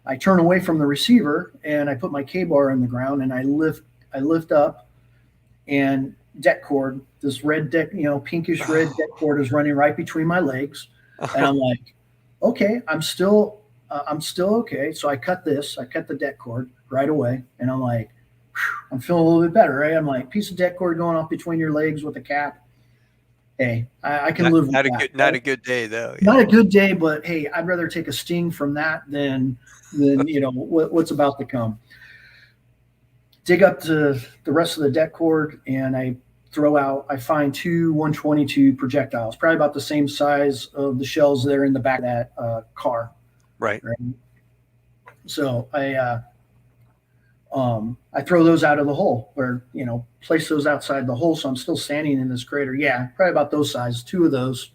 I turn away from the receiver and I put my K bar in the ground and I lift up, and deck cord, this red deck, you know, pinkish red deck cord is running right between my legs, and I'm like, okay, I'm still okay. So I cut the deck cord right away, and I'm like, I'm feeling a little bit better, right? I'm like, piece of deck cord going off between your legs with a cap. Hey, I can not, live with not a that. good not a good day though. Not Yeah. a good day, but hey, I'd rather take a sting from that than you know what's about to come. Dig up the rest of the deck cord, and I find two 122 projectiles, probably about the same size of the shells that are in the back of that car. Right. Right? So I throw those out of the hole, or you know, place those outside the hole. So I'm still standing in this crater. Yeah, probably about those size, two of those.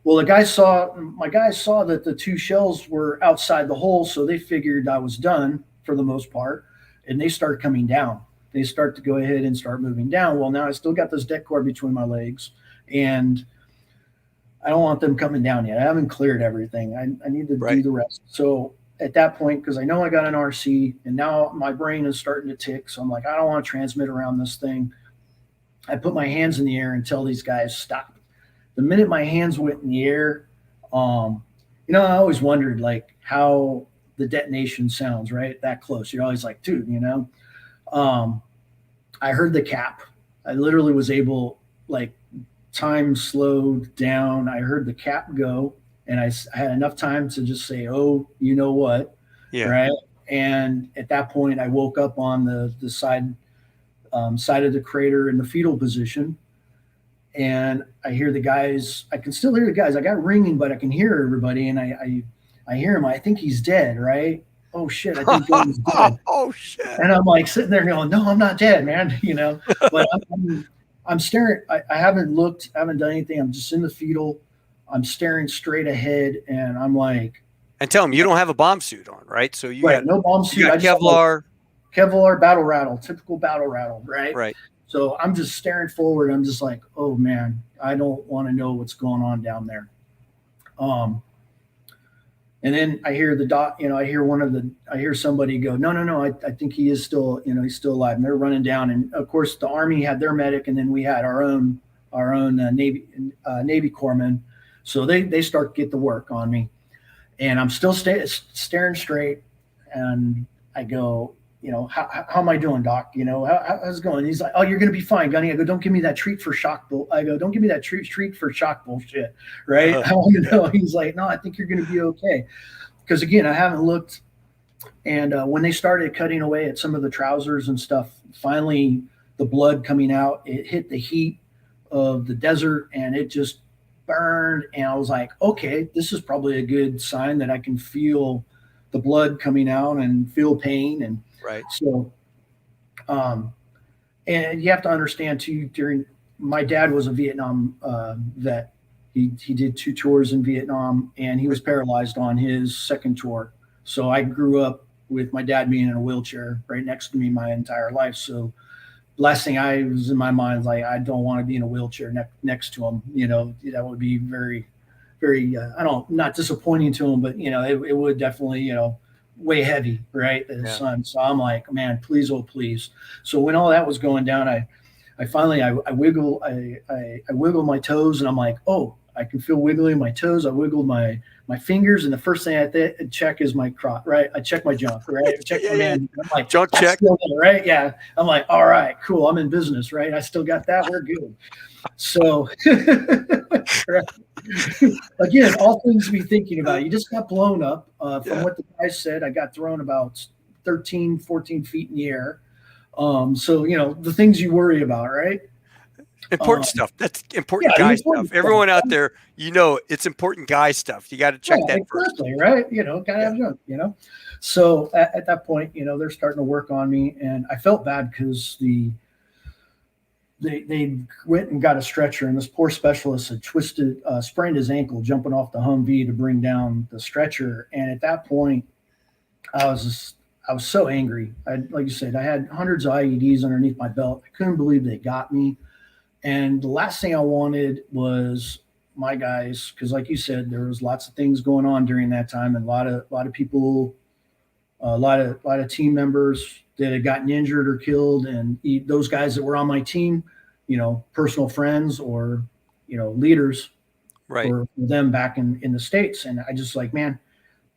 Well, my guys saw that the two shells were outside the hole, so they figured I was done for the most part, and they start coming down. They start to go ahead and start moving down. Well, now I still got this deck cord between my legs, and I don't want them coming down yet. I haven't cleared everything. I need to do Right. the rest. So at that point, because I know I got an RC, and now my brain is starting to tick, so I'm like, I don't want to transmit around this thing. I put my hands in the air and tell these guys stop. The minute my hands went in the air, you know, I always wondered like how the detonation sounds, right? That close. You're always like, dude, you know. Um, I heard the cap. I literally was able, like, time slowed down. I heard the cap go, and I had enough time to just say, "Oh, you know what," Yeah. right? And at that point, I woke up on the side of the crater in the fetal position, and I hear the guys. I can still hear the guys. I got ringing, but I can hear everybody, and I hear him. I think he's dead, right? Oh shit! I think Jordan's dead. Oh shit. And I'm like sitting there going, no, I'm not dead, man. You know, but I'm staring. I haven't looked, I haven't done anything. I'm just in the fetal. I'm staring straight ahead, and I'm like, And tell them you don't have a bomb suit on, right? So right, no bomb you suit. got I just have a Kevlar. Kevlar battle rattle, typical battle rattle, right? Right. So I'm just staring forward. I'm just like, oh man, I don't want to know what's going on down there. Um, And then I hear the dot, you know, I hear somebody go, no, no, no, I think he is still, you know, he's still alive. And they're running down. And of course, the Army had their medic, and then we had our own Navy corpsmen. So they start to get the work on me, and I'm still staring straight. And I go, you know, how am I doing, Doc? You know, how's it going? He's like, oh, you're going to be fine, Gunny. I go, don't give me that treat for shock bull. I go, don't give me that treat for shock bullshit, right? I want to know. He's like, no, I think you're going to be okay. Because again, I haven't looked. And when they started cutting away at some of the trousers and stuff, finally the blood coming out, it hit the heat of the desert, and it just burned. And I was like, okay, this is probably a good sign that I can feel the blood coming out and feel pain. And Right. so, and you have to understand too, my dad was a Vietnam vet. He did 2 tours in Vietnam, and he was paralyzed on his second tour. So I grew up with my dad being in a wheelchair right next to me my entire life. So last thing I was in my mind is like, I don't want to be in a wheelchair next to him. You know, that would be very, very, not disappointing to him, but, you know, it would definitely, you know, way heavy, right? The Yeah. sun. So I'm like, man, please, oh please. So when all that was going down, I finally I wiggle I wiggle my toes, and I'm like, oh, I can feel wiggling my toes. I wiggled my fingers, and the first thing I check is my crotch, right? I check my junk, right? I check my man. I'm like, Junk that's check. still there, right? Yeah. I'm like, all right, cool. I'm in business, right? I still got that. We're good. So again, all things to be thinking about. You just got blown up. From what the guy said, I got thrown about 13, 14 feet in the air. So, the things you worry about, right? Important stuff. That's important Yeah, guy important stuff. Everyone stuff. out there, it's important guy stuff. You got to check that first. Exactly, right? Gotta have junk, So at that point, they're starting to work on me, and I felt bad because they went and got a stretcher, and this poor specialist had sprained his ankle jumping off the Humvee to bring down the stretcher. And at that point, I was so angry. Like you said, I had hundreds of IEDs underneath my belt. I couldn't believe they got me. And the last thing I wanted was my guys, because like you said, there was lots of things going on during that time, and a lot of people, a lot of team members that had gotten injured or killed, and those guys that were on my team, personal friends or leaders, right, for them back in the States. And I just like, man,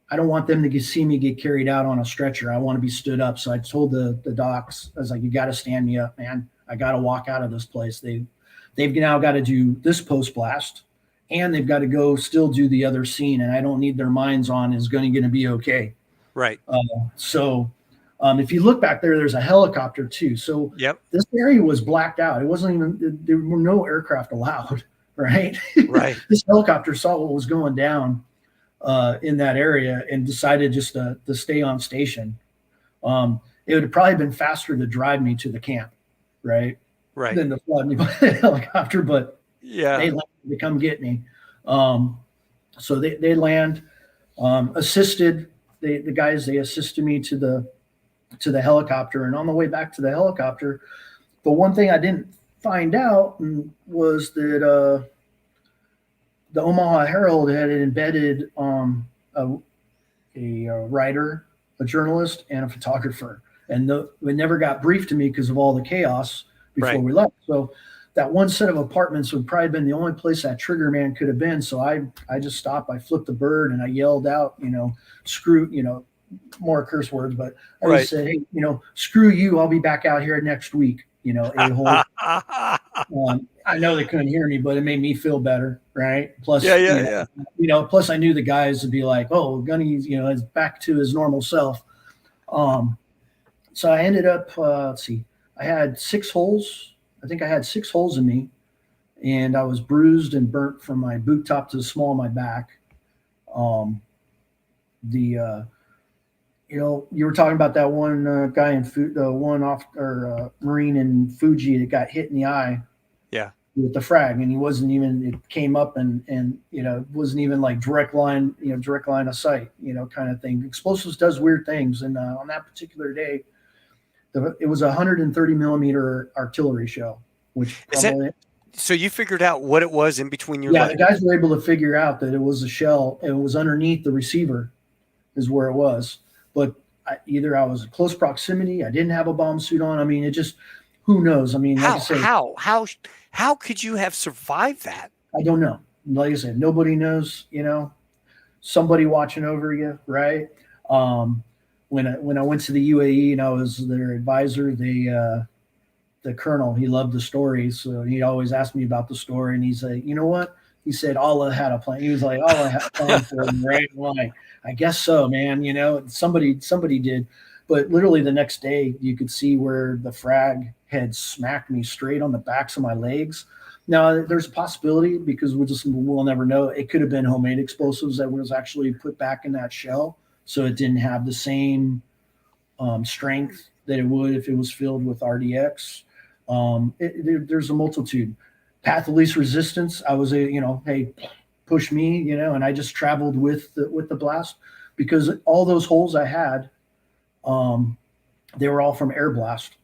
I don't want them to see me get carried out on a stretcher. I want to be stood up. So I told the docs, I was like, you got to stand me up, man. I got to walk out of this place. They've now got to do this post blast, and they've got to go still do the other scene. And I don't need their minds on is going to be okay. right. So if you look back there, there's a helicopter too. So this area was blacked out. It wasn't even, there were no aircraft allowed, right? Right. This helicopter saw what was going down in that area and decided just to stay on station. It would have probably been faster to drive me to the camp, right? Right. Than to fly me by the helicopter, but they come get me. So they land, assisted the guys. They assisted me to the helicopter, and on the way back to the helicopter, the one thing I didn't find out was that the Omaha Herald had embedded a writer, a journalist, and a photographer, and it never got briefed to me because of all the chaos before we left. So that one set of apartments would probably have been the only place that trigger man could have been. So I just stopped. I flipped the bird and I yelled out, screw, more curse words, but I just said, hey, screw you. I'll be back out here next week. A-hole. I know they couldn't hear me, but it made me feel better, right? Plus, plus I knew the guys would be like, oh, Gunny's, is back to his normal self. So I ended up, let's see, I had 6 holes. I think I had 6 holes in me, and I was bruised and burnt from my boot top to the small of my back. You were talking about that one guy in Marine in Fuji that got hit in the eye. Yeah. With the frag, and he wasn't even. It came up and wasn't even like direct line of sight, kind of thing. Explosives does weird things, and on that particular day, it was a 130 millimeter artillery shell, which probably. So you figured out what it was in between your legs? The guys were able to figure out that it was a shell. It was underneath the receiver, is where it was. But either I was in close proximity, I didn't have a bomb suit on. I mean, it just, who knows? I mean, how could you have survived that? I don't know. Like I said, nobody knows. Somebody watching over you, right? When I went to the UAE and I was their advisor, the colonel, he loved the story, so he always asked me about the story, and he's like, you know what? He said Allah had a plan. He was like, Allah had a plan for him, right? I'm like, I guess so, man. Somebody did. But literally the next day, you could see where the frag had smacked me straight on the backs of my legs. Now, there's a possibility, because we'll never know. It could have been homemade explosives that was actually put back in that shell, so it didn't have the same strength that it would if it was filled with RDX. There's a multitude. Path of least resistance. I was hey, push me, and I just traveled with the blast, because all those holes I had, they were all from air blast,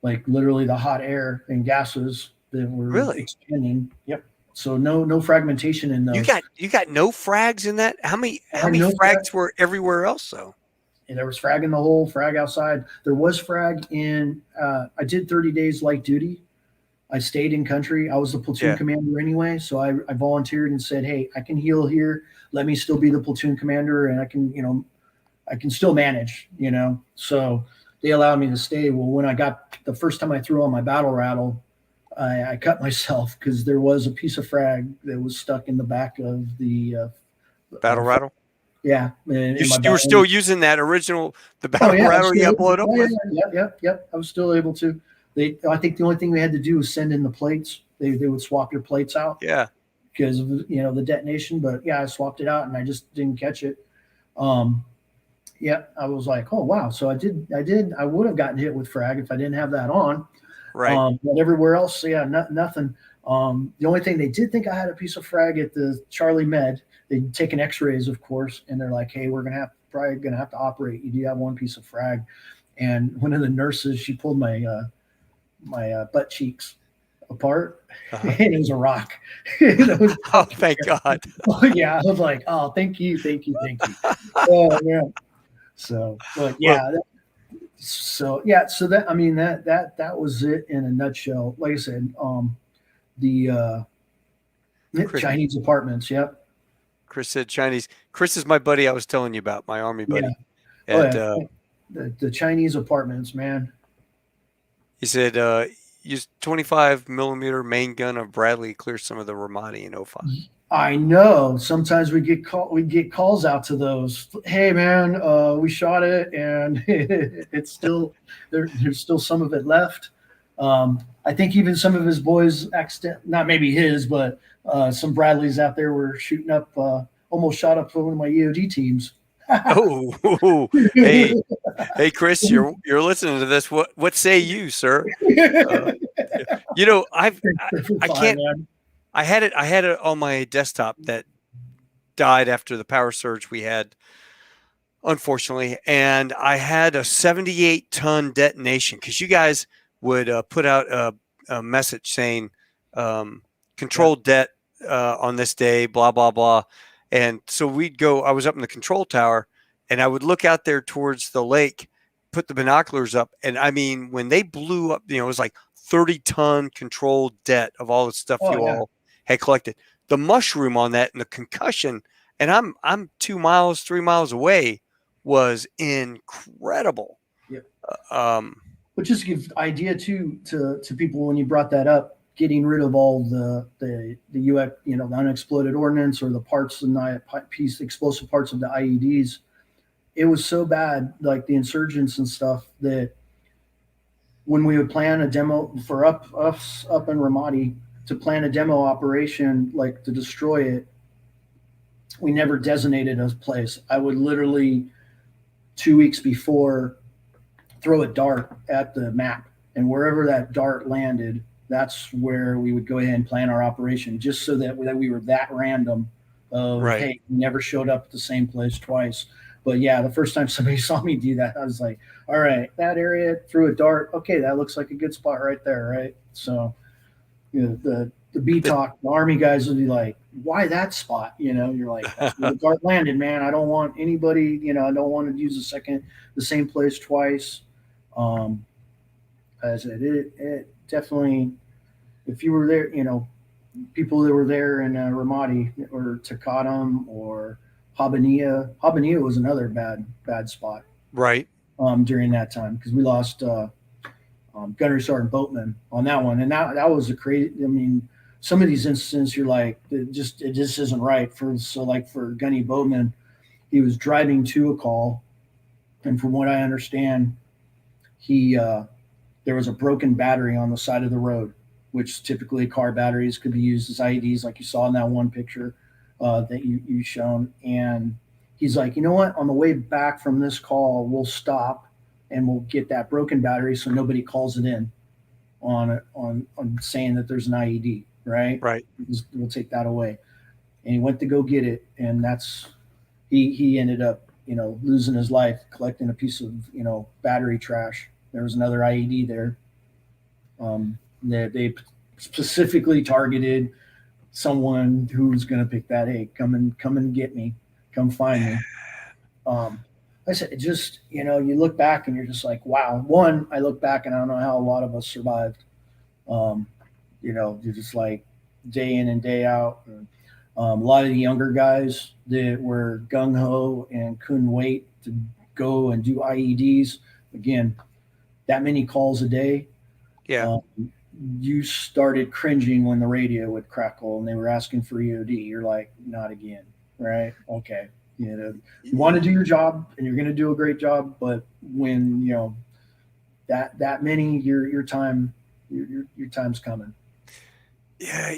like literally the hot air and gases that were expanding. Yep. So no fragmentation in those. You got no frags in that? How many frags were everywhere else though? there was frag in the hole, frag outside. There was frag in. I did 30 days light duty. I stayed in country. I was the platoon commander anyway, so I volunteered and said, "Hey, I can heal here. Let me still be the platoon commander, and I can still manage." So they allowed me to stay. Well, when I got the first time I threw on my battle rattle, I cut myself because there was a piece of frag that was stuck in the back of the battle rattle. Yeah, you were still using that original battle rattle you got blown up with. Yep. I was still able to. I think the only thing we had to do was send in the plates. They would swap your plates out. Yeah. Because of the detonation, but I swapped it out and I just didn't catch it. I was like, oh wow. So I would have gotten hit with frag if I didn't have that on. Right. But everywhere else, nothing. The only thing they did think I had a piece of frag at the Charlie Med. They'd taken X-rays, of course, and they're like, hey, we're probably gonna have to operate. You do have one piece of frag. And one of the nurses, she pulled my butt cheeks apart, and it was a rock. Oh, thank God. Yeah, I was like, oh, thank you. Oh yeah. So, but yeah. So that that was it in a nutshell. Like I said, the Chinese apartments. Yep. Chris said Chinese. Chris is my buddy I was telling you about, my Army buddy. Yeah. The Chinese apartments, man. He said, use 25 millimeter main gun of Bradley clear some of the Ramadi in 05. I know. Sometimes we get calls out to those. Hey man, we shot it and it's still there's still some of it left. I think even some of his boys not maybe his, but some Bradleys out there were shooting up, almost shot up one of my EOD teams. Hey, Chris, you're listening to this. What say you, sir? I can't. Man. I had it on my desktop that died after the power surge we had, unfortunately, and I had a 78-ton detonation because you guys would put out a message saying controlled det on this day, blah blah blah. And so we'd go, I was up in the control tower and I would look out there towards the lake, put the binoculars up. And I mean, when they blew up, it was like 30-ton controlled det of all the stuff all had collected. The mushroom on that and the concussion, and I'm 2 miles, 3 miles away, was incredible. Yeah. But just to give idea to people when you brought that up, getting rid of all the UX, the unexploded ordnance or the parts and explosive parts of the IEDs, it was so bad, like the insurgents and stuff, that when we would plan a demo for us up in Ramadi to plan a demo operation, like to destroy it, we never designated a place. I would literally 2 weeks before throw a dart at the map, and wherever that dart landed, that's where we would go ahead and plan our operation, just so that we were that random of, hey, we never showed up at the same place twice. But yeah, the first time somebody saw me do that, I was like, all right, that area, threw a dart. Okay, that looks like a good spot right there, right? So, the B-Talk, the Army guys would be like, why that spot? You're like, the dart landed, man. I don't want anybody, I don't want to use the same place twice. As it definitely, if you were there, people that were there in Ramadi or Takatam or Habaniya was another bad spot. Right. During that time, because we lost Gunnery Sergeant Boatman on that one. And that was a crazy, some of these instances you're like, it just isn't right. For Gunny Boatman, he was driving to a call. And from what I understand, there was a broken battery on the side of the road, which typically car batteries could be used as IEDs, like you saw in that one picture that you shown. And he's like, you know what? On the way back from this call, we'll stop and we'll get that broken battery so nobody calls it in on saying that there's an IED, right? Right. We'll take that away. And he went to go get it, and he ended up, losing his life collecting a piece of, battery trash. There was another IED there. They specifically targeted someone who's going to pick that. Hey, come and get me, come find me. I said, it just, you look back and you're just like, wow. One, I look back and I don't know how a lot of us survived. Um, you're just like day in and day out. And, a lot of the younger guys that were gung ho and couldn't wait to go and do IEDs. Again, that many calls a day. Yeah. Um, you started cringing when the radio would crackle and they were asking for EOD. You're like, not again, right? Okay, you want to do your job and you're going to do a great job, but when that many, your time's coming. Yeah,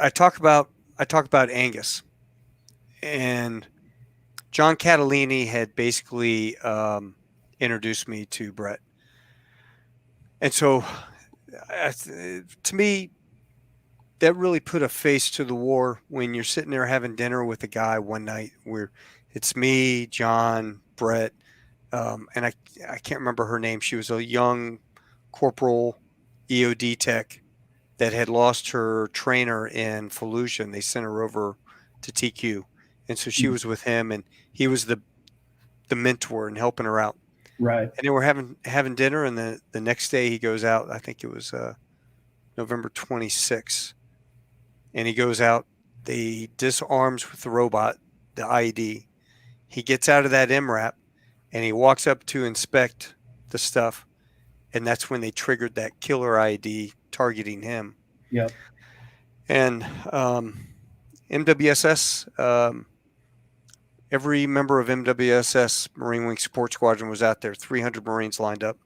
I talk about Angus, and Jon Catalini had basically introduced me to Brett, and so to me, that really put a face to the war when you're sitting there having dinner with a guy one night where it's me, John, Brett, and I can't remember her name. She was a young corporal EOD tech that had lost her trainer in Fallujah, and they sent her over to TQ, and so she was with him, and he was the mentor and helping her out. Right. And they were having dinner, and the next day he goes out. I think it was November 26th, and he goes out. They disarms with the robot, the IED. He gets out of that MRAP, and he walks up to inspect the stuff, and that's when they triggered that killer IED targeting him. Yep. And MWSS, every member of MWSS Marine Wing Support Squadron was out there. 300 Marines lined up,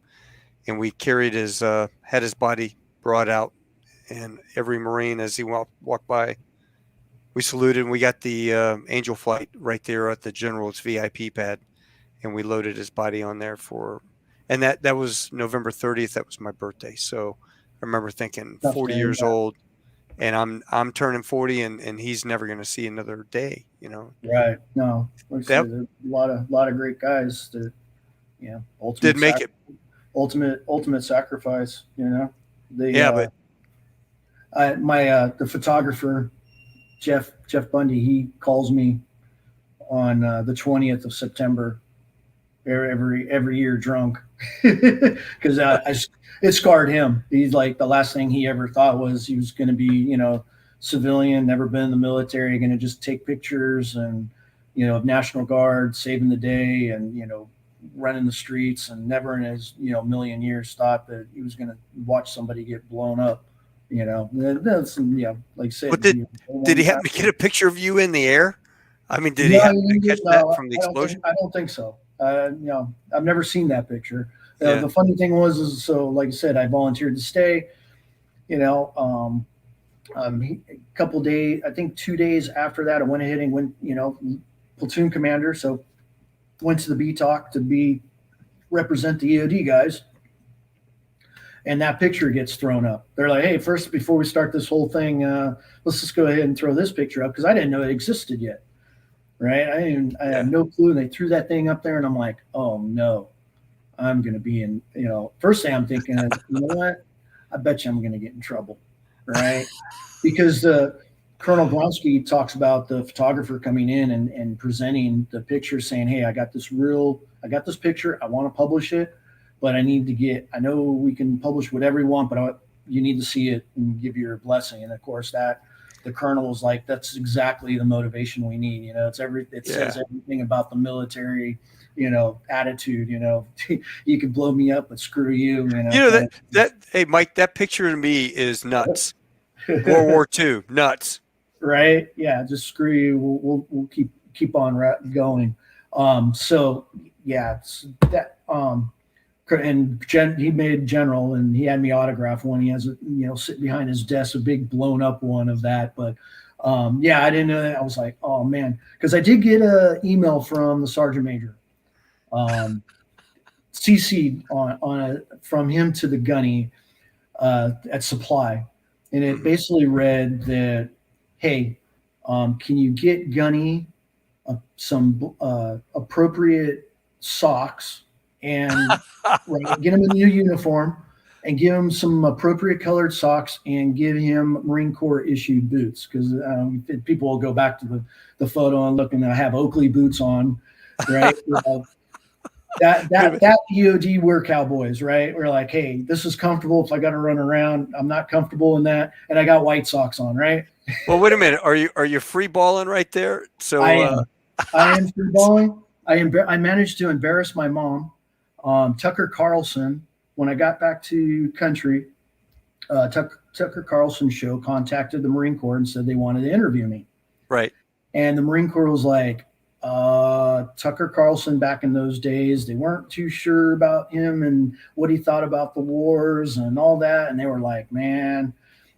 and we carried had his body brought out, and every Marine, as he walked by, we saluted, and we got the Angel flight right there at the General's VIP pad, and we loaded his body on there and that was November 30th. That was my birthday. So I remember thinking 40 years old, and I'm turning 40, and he's never going to see another day, Right. No, there's a lot of great guys that, did make it. Ultimate sacrifice, but the photographer, Jeff Bundy, he calls me on the 20th of September every year drunk because it scarred him. He's like, the last thing he ever thought was he was going to be, civilian, never been in the military, going to just take pictures and, of National Guard, saving the day and, running the streets, and never in his, million years thought that he was going to watch somebody get blown up. That's, like I said. But did he happen to get a picture of you in the air? I mean, did he happen to catch that from the explosion? I don't think so. I've never seen that picture. The funny thing was, so like I said, I volunteered to stay. A couple days, I think 2 days after that, I went ahead and went, platoon commander. So went to the BTOC to represent the EOD guys. And that picture gets thrown up. They're like, hey, first, before we start this whole thing, let's just go ahead and throw this picture up, because I didn't know it existed yet. Right. I had no clue. And they threw that thing up there, and I'm like, oh no, I'm going to be in, first thing I'm thinking is, you know what? I bet you I'm going to get in trouble. Right. Because Colonel Gronsky talks about the photographer coming in and presenting the picture, saying, hey, I got this picture. I want to publish it, but I know we can publish whatever you want, but you need to see it and give your blessing. And of course the colonel was like, that's exactly the motivation we need. It says everything about the military, attitude, you can blow me up, but screw you. Hey, Mike, that picture to me is nuts. World War II, nuts. Right. Yeah. Just screw you. We'll keep on going. So yeah, it's that, and he made general, and he had me autograph one. He has sitting behind his desk, a big blown up one of that. But I didn't know that. I was like, oh man, because I did get an email from the sergeant major, CC'd from him to the gunny at supply, and it basically read that, hey, can you get gunny some appropriate socks, and get him a new uniform, and give him some appropriate colored socks and give him Marine Corps issued boots, because people will go back to the photo and look, and I have Oakley boots on, right? That EOD we're cowboys, right? We're like, hey, this is comfortable if I got to run around. I'm not comfortable in that, and I got white socks on, right? Well, wait a minute. Are you free balling right there? So I am free balling. I managed to embarrass my mom. Tucker Carlson, when I got back to country, Tucker Carlson show contacted the Marine Corps and said they wanted to interview me. Right. And the Marine Corps was like, Tucker Carlson back in those days, they weren't too sure about him and what he thought about the wars and all that. And they were like, man,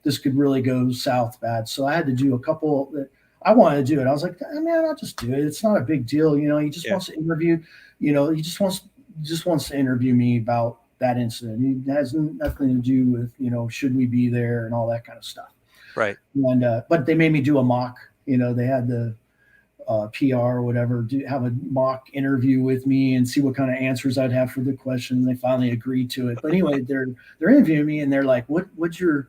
this could really go south bad. So I had to do a couple that I wanted to do it. I was like, man, I'll just do it. It's not a big deal. You know, he just wants to interview, he just wants to interview me about that incident. It has nothing to do with, should we be there and all that kind of stuff. Right. And, but they made me do a mock, they had the PR or whatever, have a mock interview with me and see what kind of answers I'd have for the question. They finally agreed to it. But anyway, they're interviewing me and they're like, what's your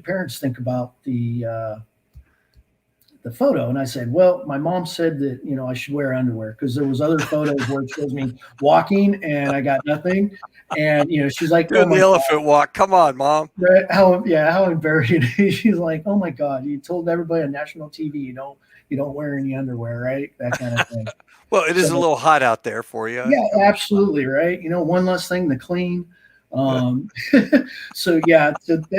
parents think about the photo? And I said, well, my mom said that, I should wear underwear, because there was other photos where it shows me walking and I got nothing. And, she's like, doing the elephant walk. Come on, Mom. How embarrassing. She's like, oh my God, you told everybody on national TV, you don't wear any underwear, right? That kind of thing. Well, it is a little hot out there for you. Yeah, absolutely. Right. One less thing to clean. So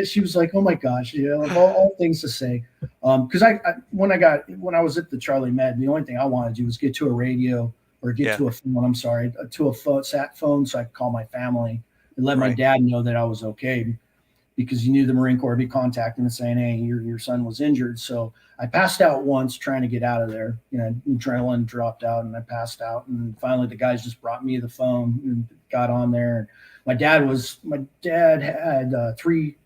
she was like, oh my gosh, all things to say. Because when I was at the Charlie Med, the only thing I wanted to do was get to a radio or get to a phone. I'm sorry, to a phone, sat phone, so I could call my family and let my dad know that I was okay, because you knew the Marine Corps would be contacting and saying, hey, your son was injured. So I passed out once trying to get out of there. Adrenaline dropped out and I passed out. And finally the guys just brought me the phone and got on there. And my dad had three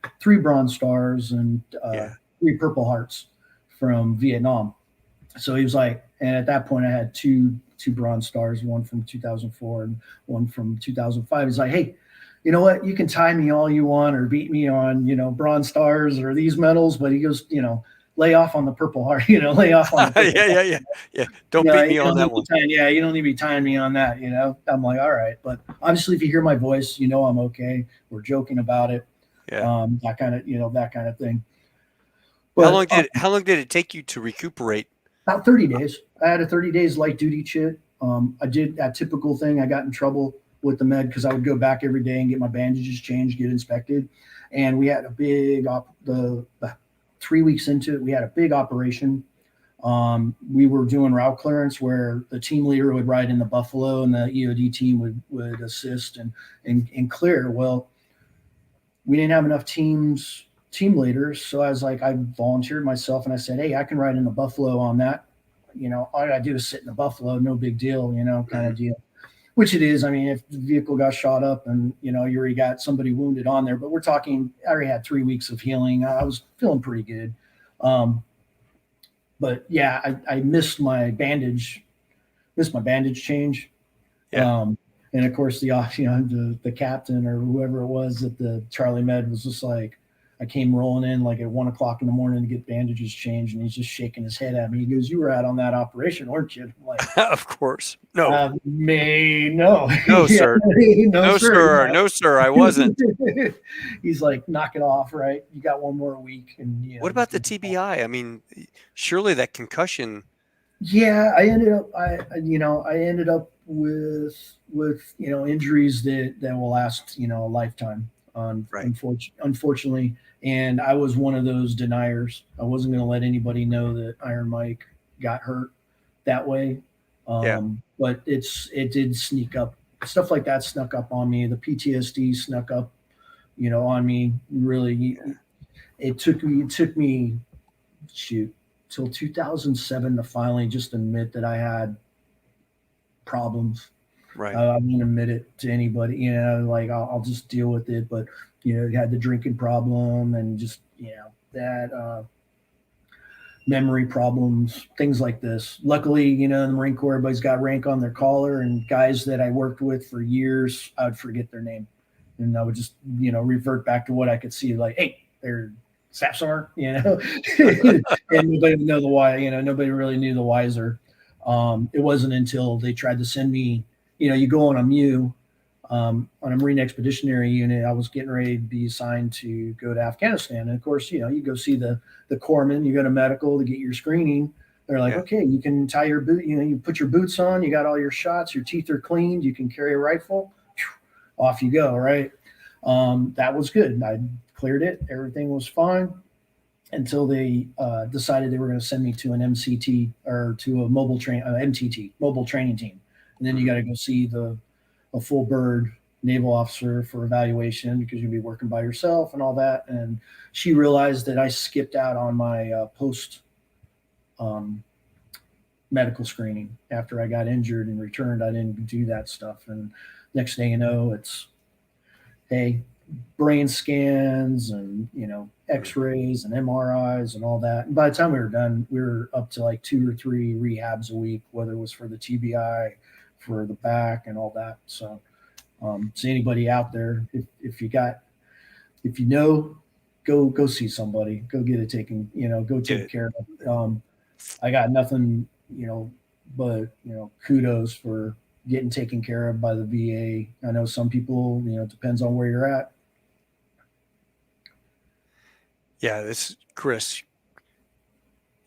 Bronze Stars and 3 Purple Hearts from Vietnam. So he was like, and at that point I had two Bronze Stars, one from 2004 and one from 2005. He's like, hey, you know what? You can tie me all you want or beat me on, Bronze Stars or these medals, but he goes, lay off on the Purple Heart, lay off on the yeah. Don't beat me on that one. You don't need to be tying me on that, I'm like, all right. But obviously if you hear my voice, I'm okay. We're joking about it. Yeah. That kind of thing. But, how long did it take you to recuperate? About 30 days. I had a 30 days light duty chit. I did that typical thing. I got in trouble with the med because I would go back every day and get my bandages changed, get inspected. And we had a big, 3 weeks into it, we had a big operation. We were doing route clearance where the team leader would ride in the Buffalo and the EOD team would assist and clear. Well, we didn't have enough team leaders. So I was like, I volunteered myself and I said, hey, I can ride in the Buffalo on that. All I gotta do is sit in the Buffalo, no big deal, kind of deal. Which it is. I mean, if the vehicle got shot up and, you already got somebody wounded on there, but we're talking, I already had 3 weeks of healing. I was feeling pretty good. But yeah, I missed my bandage change. Yeah. And of course the captain or whoever it was at the Charlie Med was just like, I came rolling in like at 1 o'clock in the morning to get bandages changed, and he's just shaking his head at me. He goes, "You were out on that operation, weren't you?" I'm like, of course, no, no, no, sir, no, sir, I wasn't. He's like, knock it off, right? You got one more week. And what about the TBI? I mean, surely that concussion. Yeah, I ended up with injuries that will last a lifetime. Unfortunately. And I was one of those deniers. I wasn't going to let anybody know that IronMike got hurt that way. But it did sneak up. Stuff like that snuck up on me. The PTSD snuck up, on me. Really, it took me till 2007 to finally just admit that I had problems. Right. I won't admit it to anybody, like I'll just deal with it. But, had the drinking problem and just, that memory problems, things like this. Luckily, in the Marine Corps, everybody's got rank on their collar, and guys that I worked with for years, I would forget their name. and I would just, revert back to what I could see, like, hey, they're Sapsar, and nobody would know the why, nobody really knew the wiser. It wasn't until they tried to send me, you go on a MEU, on a Marine Expeditionary Unit. I was getting ready to be assigned to go to Afghanistan. And of course, you go see the corpsman, you go to medical to get your screening. They're like, okay, you can tie your boot, you put your boots on, you got all your shots, your teeth are cleaned, you can carry a rifle, off you go, right? That was good. I cleared it. Everything was fine until they decided they were going to send me to an MCT, or to a MTT, mobile training team. And then you got to go see a full bird naval officer for evaluation, because you'll be working by yourself and all that. And she realized that I skipped out on my post medical screening after I got injured and returned. I didn't do that stuff. And next thing you know, it's, hey, brain scans and, x-rays and MRIs and all that. And by the time we were done, we were up to like 2 or 3 rehabs a week, whether it was for the TBI, for the back, and all that. So anybody out there, if you know, go see somebody, go get it taken, go take care of it. I got nothing, but kudos for getting taken care of by the VA. I know some people, it depends on where you're at. Yeah, this Chris,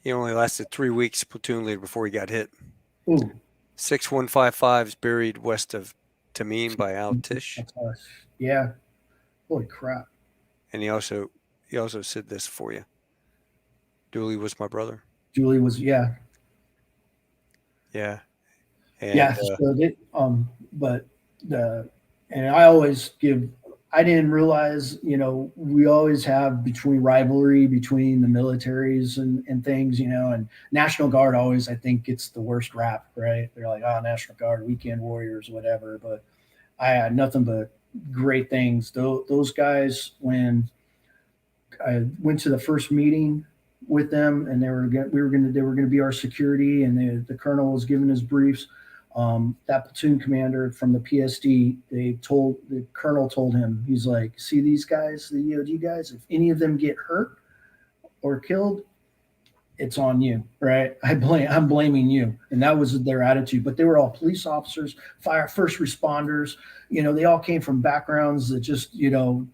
he only lasted 3 weeks platoon leader before he got hit. Ooh. 6155 is buried west of Tamim by Al Tish. Yeah. Holy crap. And he also said this for you. Dooley was my brother. Julie was, yeah. Yeah. And, yeah. And I always I didn't realize, we always have rivalry between the militaries and things, and National Guard always, I think, gets the worst rap, right? They're like, oh, National Guard, weekend warriors, whatever. But I had nothing but great things. Those guys, when I went to the first meeting with them, and they were going to be our security, and the colonel was giving his briefs. That platoon commander from the PSD, the colonel told him, he's like, see these guys, the EOD guys, if any of them get hurt or killed, it's on you, right? I'm blaming you. And that was their attitude. But they were all police officers, first responders, they all came from backgrounds that just, you're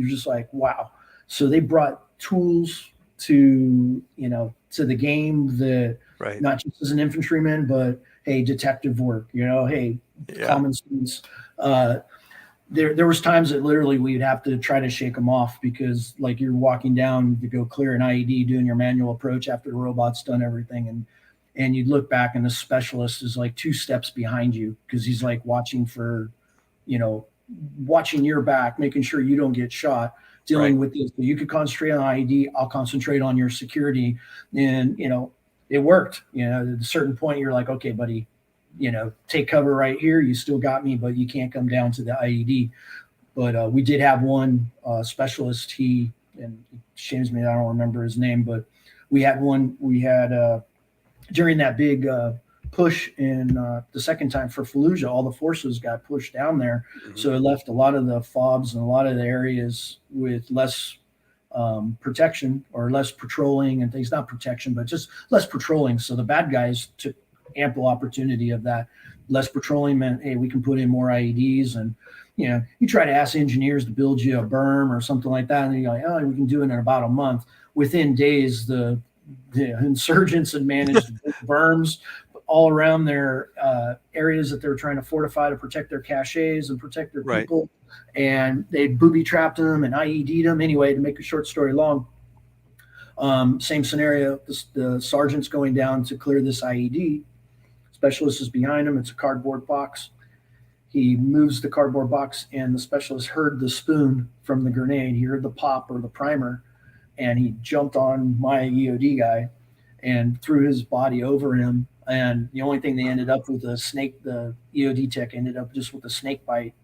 just like, wow. So they brought tools to the game, that right, not just as an infantryman, but hey, detective work, hey, common sense. There was times that literally we'd have to try to shake them off, because like you're walking down to go clear an IED, doing your manual approach after the robot's done everything. And you'd look back, and the specialist is like 2 steps behind you, because he's like watching your back, making sure you don't get shot, dealing with this. You could concentrate on IED, I'll concentrate on your security. And, it worked. At a certain point, you're like, okay, buddy, take cover right here. You still got me, but you can't come down to the IED. But we did have one specialist. And it shames me that I don't remember his name, but we had during that big push in the second time for Fallujah, all the forces got pushed down there. Mm-hmm. So it left a lot of the FOBs and a lot of the areas with less protection, or less patrolling and things, not protection, but just less patrolling. So the bad guys took ample opportunity of that. Less patrolling meant, hey, we can put in more IEDs. And, you try to ask engineers to build you a berm or something like that, and you're like, oh, we can do it in about a month. Within days, the insurgents had managed to build berms all around their areas that they were trying to fortify to protect their caches and protect their people. And they booby-trapped them and IED'd them. Anyway, to make a short story long, same scenario. The sergeant's going down to clear this IED. Specialist is behind him. It's a cardboard box. He moves the cardboard box, and the specialist heard the spoon from the grenade. He heard the pop or the primer, and he jumped on my EOD guy and threw his body over him. And the only thing they ended up with, the EOD tech ended up just with a snake bite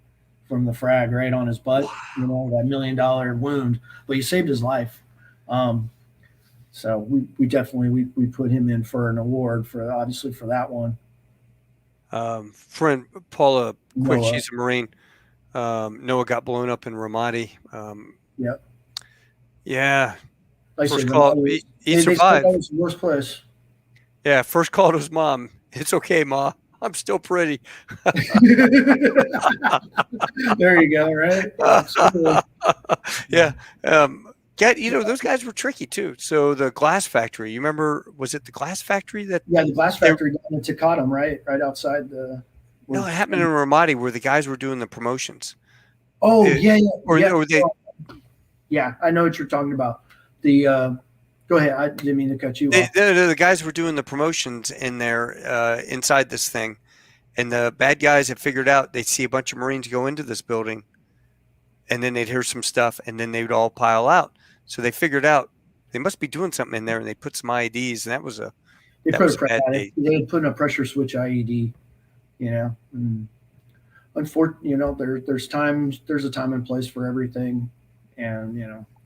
from the frag right on his butt, that $1 million wound, but he saved his life. So we definitely put him in for an award for that one. Friend Paula Quick, she's a Marine. Noah got blown up in Ramadi. Yep. Yeah. Like I First said, call, Ramadi he they said that survived. was the worst place. Yeah. First call to his mom. It's okay, Ma. I'm still pretty. There you go, right? Absolutely. Yeah. Those guys were tricky too. So the glass factory, you remember, was it the glass factory that Yeah, the glass they, factory down in Tecate, right outside the. no, it Was, happened in Ramadi where the guys were doing the promotions. oh It, yeah, yeah, yeah. or they, Yeah, I know what you're talking about. The go ahead. I didn't mean to cut you they, off. the guys were doing the promotions in there, inside this thing. And the bad guys had figured out they'd see a bunch of Marines go into this building and then they'd hear some stuff and then they would all pile out. So they figured out they must be doing something in there and they put some IEDs and They that put was a bad day. they had put in a pressure switch IED. You know, and unfortunately, there's a time and place for everything, and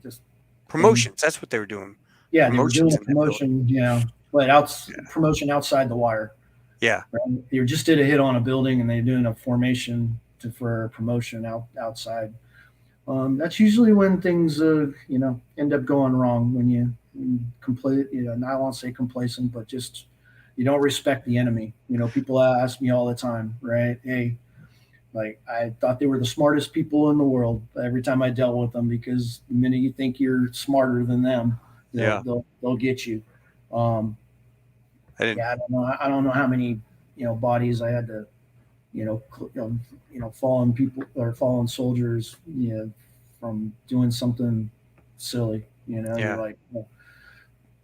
just and Promotions, that's what they were doing. yeah, they were doing Promotions a in that building. promotion, but promotion outside the wire. Yeah. Right? They just did a hit on a building, and they're doing a formation for promotion outside. That's usually when things, end up going wrong when you complete. I won't say complacent, but just you don't respect the enemy. People ask me all the time, right? Hey, like I thought they were the smartest people in the world every time I dealt with them, because the minute you think you're smarter than them, they'll Yeah. they'll get you. Um, I didn't. yeah, I don't know. I don't know how many bodies I had to fallen people or fallen soldiers from doing something silly. You're Yeah. like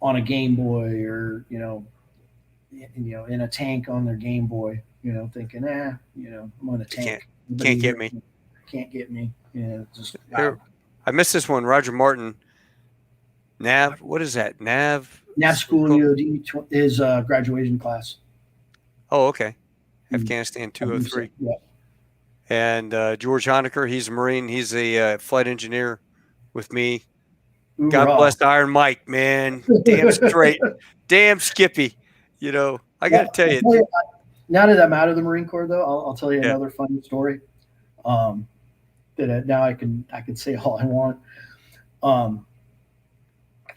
on a Game Boy, or in a tank on their Game Boy. Thinking, I'm on a tank. Can't get me. Can't get me. Just Here, I missed this one. Roger Martin. Nav. What is that? Nav. NAV School EOD is graduation class. Oh, okay. Afghanistan 203. Yeah. And George Honecker, he's a Marine. He's a flight engineer with me. Hoorah. God bless IronMike, man. Damn straight. Damn Skippy. I got to tell you. Now that I'm out of the Marine Corps, though, I'll tell you Yeah. another funny story. That now I can say all I want.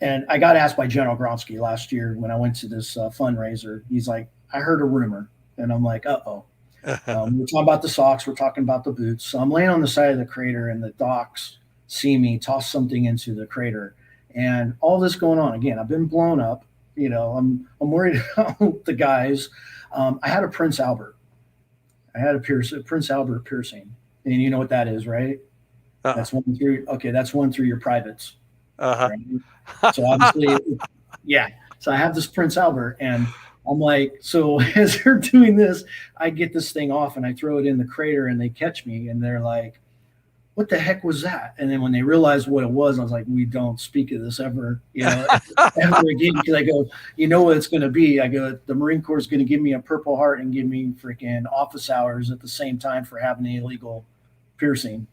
And I got asked by General Gronsky last year when I went to this fundraiser. He's like, I heard a rumor. And I'm like, uh-oh. We're talking about the socks. We're talking about the boots. So I'm laying on the side of the crater, and the docs see me toss something into the crater. And all this going on. Again, I've been blown up. I'm worried about the guys. I had a Prince Albert. I had a Prince Albert piercing. And you know what that is, right? Uh-uh. That's one through your privates. Uh-huh. Right? So obviously, yeah. So I have this Prince Albert, and I'm like, so as they're doing this, I get this thing off and I throw it in the crater, and they catch me, and they're like, what the heck was that? And then when they realized what it was, I was like, we don't speak of this ever, ever again. Because I go, you know what it's going to be? I go, the Marine Corps is going to give me a Purple Heart and give me freaking office hours at the same time for having an illegal piercing.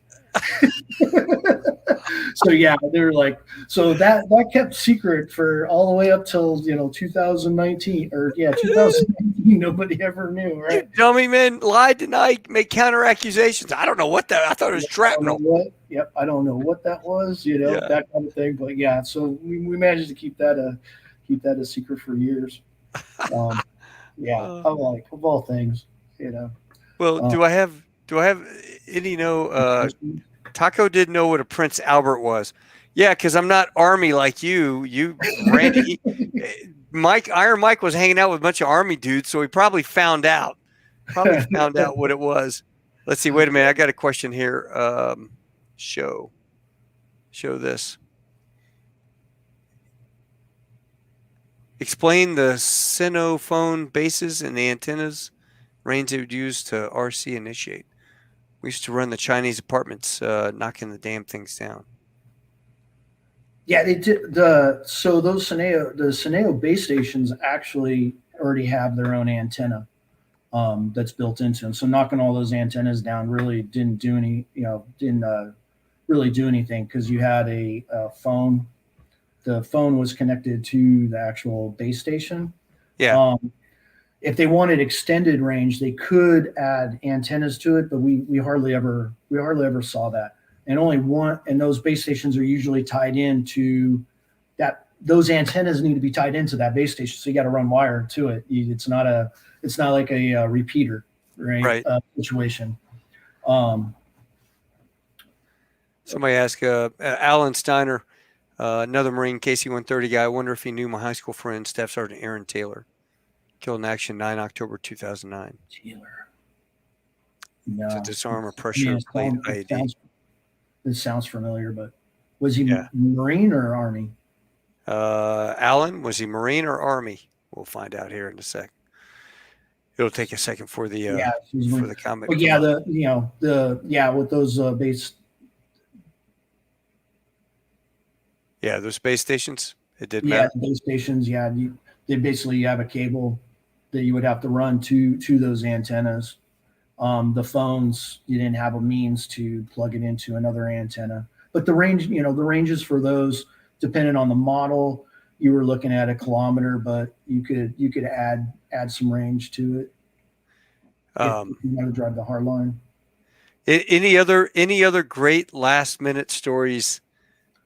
So yeah, they're like, so that kept secret for all the way up till 2019 or 2019. Nobody ever knew, right? You dummy, man, lied tonight, make counter accusations. I don't know what that. I thought it was shrapnel. I don't know what that was, that kind of thing. But yeah, so we managed to keep that a secret for years. Yeah, I'm like, of all things, Well, do I have any Taco didn't know what a Prince Albert was. Yeah, because I'm not Army like you. You Randy, Iron Mike was hanging out with a bunch of Army dudes, so he probably found out. What it was. Let's see. Wait a minute. I got a question here. Show this. Explain the Sinophone bases and the antennas range they would use to RC initiate. We used to run the Chinese apartments, knocking the damn things down. Yeah, they did. So those Cineo base stations actually already have their own antenna that's built into them. So knocking all those antennas down really didn't do really do anything, because you had a phone. The phone was connected to the actual base station. Yeah. if they wanted extended range, they could add antennas to it, but we hardly ever saw that. And only one, and those base stations are usually tied into that. Those antennas need to be tied into that base station, so you got to run wire to it. It's not like a repeater, right? Situation. Somebody asked Alan Steiner, another Marine KC-130 guy. I wonder if he knew my high school friend, Staff Sergeant Aaron Taylor. Killed in action 9 October 2009. Taylor. No. To disarm a pressure plate IED. It sounds familiar, but was he Marine or Army? Alan, was he Marine or Army? We'll find out here in a sec. It'll take a second for the for the comment. But with those base. Yeah, those base stations. It did matter. Yeah, base stations. Yeah, they basically have a cable that you would have to run to those antennas. The phones, you didn't have a means to plug it into another antenna. But the range, the ranges for those, depending on the model, you were looking at 1 kilometer, but you could add some range to it. If you want to drive the hard line. Any other great last minute stories?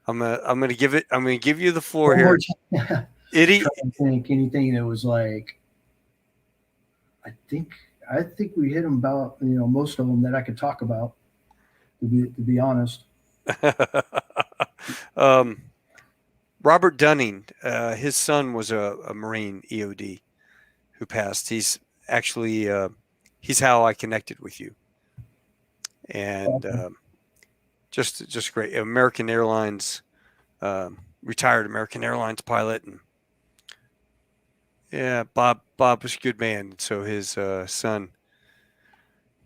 I'm gonna give you the floor here. I think anything that was like, I think we hit them about most of them that I could talk about. To be honest. Robert Dunning, his son was a Marine EOD who passed. He's actually he's how I connected with you, and just great. American Airlines, retired American Airlines pilot, and yeah, Bob was a good man. So his son,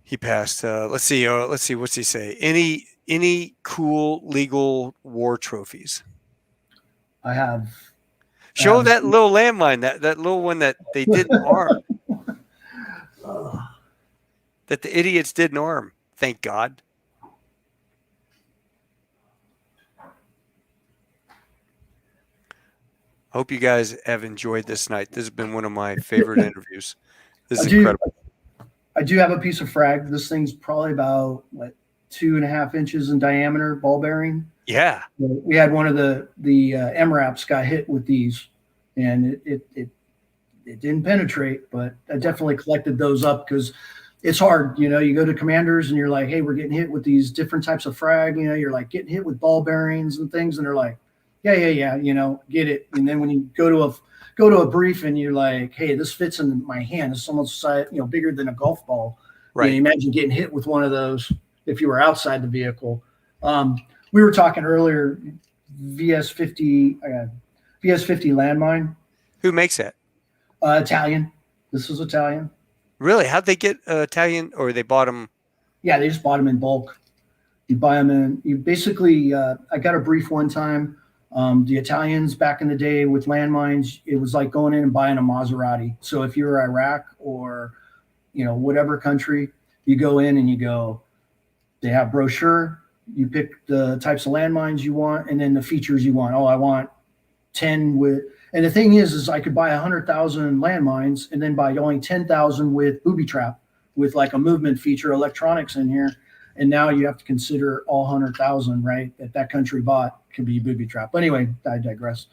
he passed. Let's see, what's he say? Any cool legal war trophies? I have. Show that little landmine, that little one that they didn't arm. That the idiots didn't arm. Thank God. I hope you guys have enjoyed this night. This has been one of my favorite interviews. This is incredible. I do have a piece of frag. This thing's probably about 2.5 inches in diameter, ball bearing. Yeah. We had one of the MRAPs got hit with these, and it didn't penetrate, but I definitely collected those up because it's hard. You go to commanders and you're like, hey, we're getting hit with these different types of frag. You're like getting hit with ball bearings and things, and they're like, yeah, get it. And then when you go to a brief and you're like, hey, this fits in my hand. It's almost bigger than a golf ball. Right. Imagine getting hit with one of those if you were outside the vehicle. We were talking earlier, VS50 landmine. Who makes that? Italian. This was Italian. Really? How'd they get Italian, or they bought them? Yeah, they just bought them in bulk. You buy them in. You basically, I got a brief one time. The Italians back in the day with landmines, it was like going in and buying a Maserati. So if you're Iraq or, whatever country, you go in and you go, they have brochure. You pick the types of landmines you want, and then the features you want. Oh, I want 10 with, and the thing is I could buy 100,000 landmines and then buy only 10,000 with booby trap, with like a movement feature, electronics in here. And now you have to consider all 100,000, right? That country bought could be booby trap. But anyway, I digress.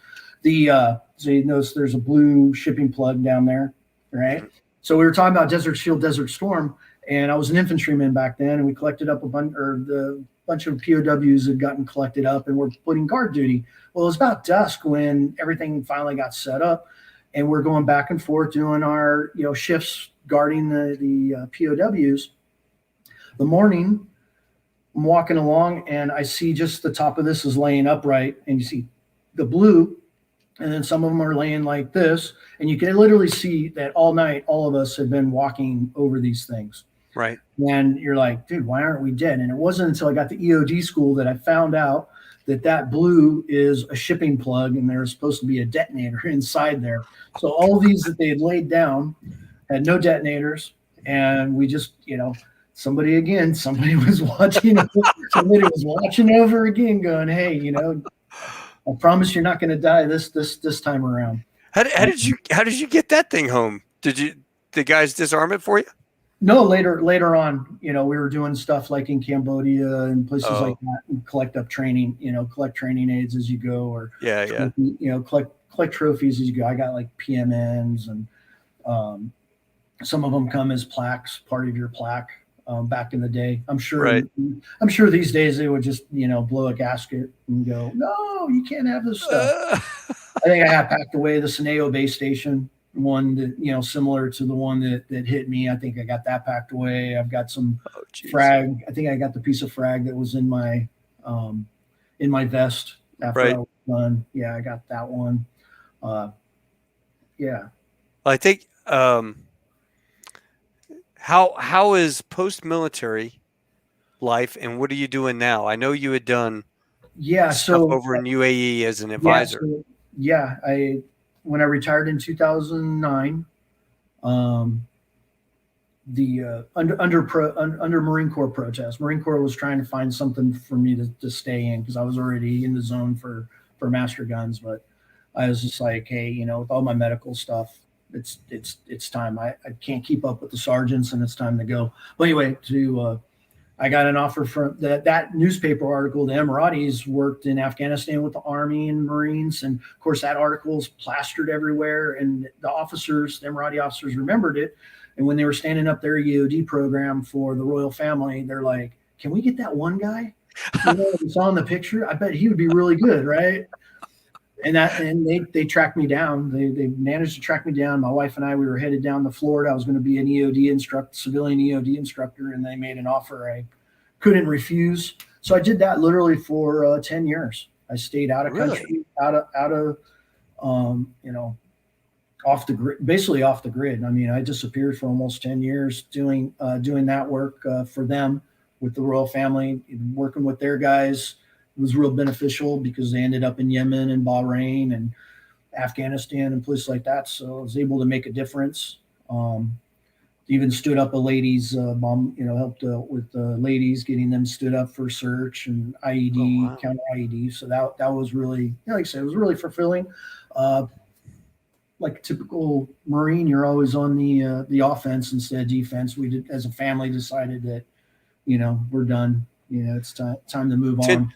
So you notice there's a blue shipping plug down there, right? So we were talking about Desert Shield, Desert Storm, and I was an infantryman back then, and we collected up the bunch of POWs had gotten collected up, and we're putting guard duty. Well, it was about dusk when everything finally got set up, and we're going back and forth doing our shifts guarding the POWs. The morning, I'm walking along, and I see just the top of this is laying upright, and you see the blue, and then some of them are laying like this, and you can literally see that all night all of us have been walking over these things. Right. And you're like, dude, why aren't we dead? And it wasn't until I got to EOD school that I found out that blue is a shipping plug, and there's supposed to be a detonator inside there. So all of these that they had laid down had no detonators, and we just, somebody was watching. Somebody was watching over again, going, "Hey, I promise you're not going to die this time around." How did you get that thing home? Did the guys disarm it for you? No, later on, we were doing stuff like in Cambodia and places like that, and collect up training, collect training aids as you go, or collect trophies as you go. I got like PMNs, and some of them come as plaques, part of your plaque. Back in the day, I'm sure these days they would just blow a gasket and go, no, you can't have this stuff. I think I have packed away the Sineo base station one that similar to the one that hit me. I think I got that packed away. I've got some frag. I think I got the piece of frag that was in my vest after I was done. Yeah, I got that one. Yeah. I think how is post-military life, and what are you doing now? I know you had done stuff over in UAE as an advisor. When I retired in 2009, under Marine Corps protest, Marine Corps was trying to find something for me to stay in because I was already in the zone for master guns. But I was just like, hey, with all my medical stuff, it's time. I can't keep up with the sergeants, and it's time to go. But anyway, I got an offer from that newspaper article. The Emiratis worked in Afghanistan with the Army and Marines. And of course, that article is plastered everywhere. And the Emirati officers remembered it. And when they were standing up their EOD program for the royal family, they're like, can we get that one guy? We saw in the picture. I bet he would be really good, right? And they tracked me down. They managed to track me down. My wife and I, we were headed down to Florida. I was going to be an EOD instructor, civilian EOD instructor, and they made an offer I couldn't refuse. So I did that literally for 10 years. I stayed out of country, out of off the grid, basically off the grid. I mean, I disappeared for almost 10 years doing that work for them with the royal family, working with their guys. It was real beneficial because they ended up in Yemen and Bahrain and Afghanistan and places like that. So I was able to make a difference. Even stood up a ladies bomb, helped with the ladies, getting them stood up for search and IED, counter IED. So that was really, like I said, it was really fulfilling. Like a typical Marine, you're always on the offense instead of defense. We did, as a family, decided that, we're done. It's time to move on.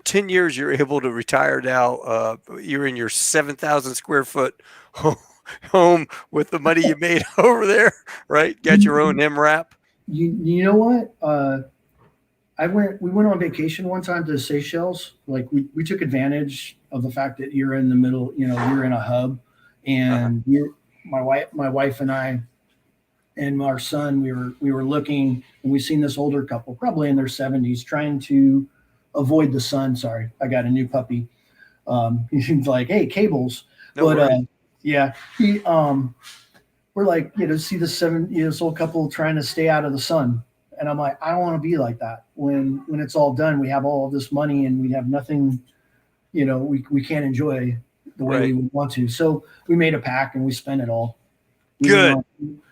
10 years you're able to retire now. You're in your 7,000 square foot home with the money you made over there, right? Got your own MRAP. You know what? We went on vacation one time to Seychelles. Like we took advantage of the fact that you're in the middle, you're in a hub, and my wife and I and our son, we were looking, and we seen this older couple, probably in their 70s, trying to avoid the sun. Sorry, I got a new puppy. He's like, hey, cables. We're like, see this old couple trying to stay out of the sun. And I'm like, I don't want to be like that. When it's all done, we have all of this money and we have nothing, we can't enjoy the way we want to. So we made a pack and we spent it all.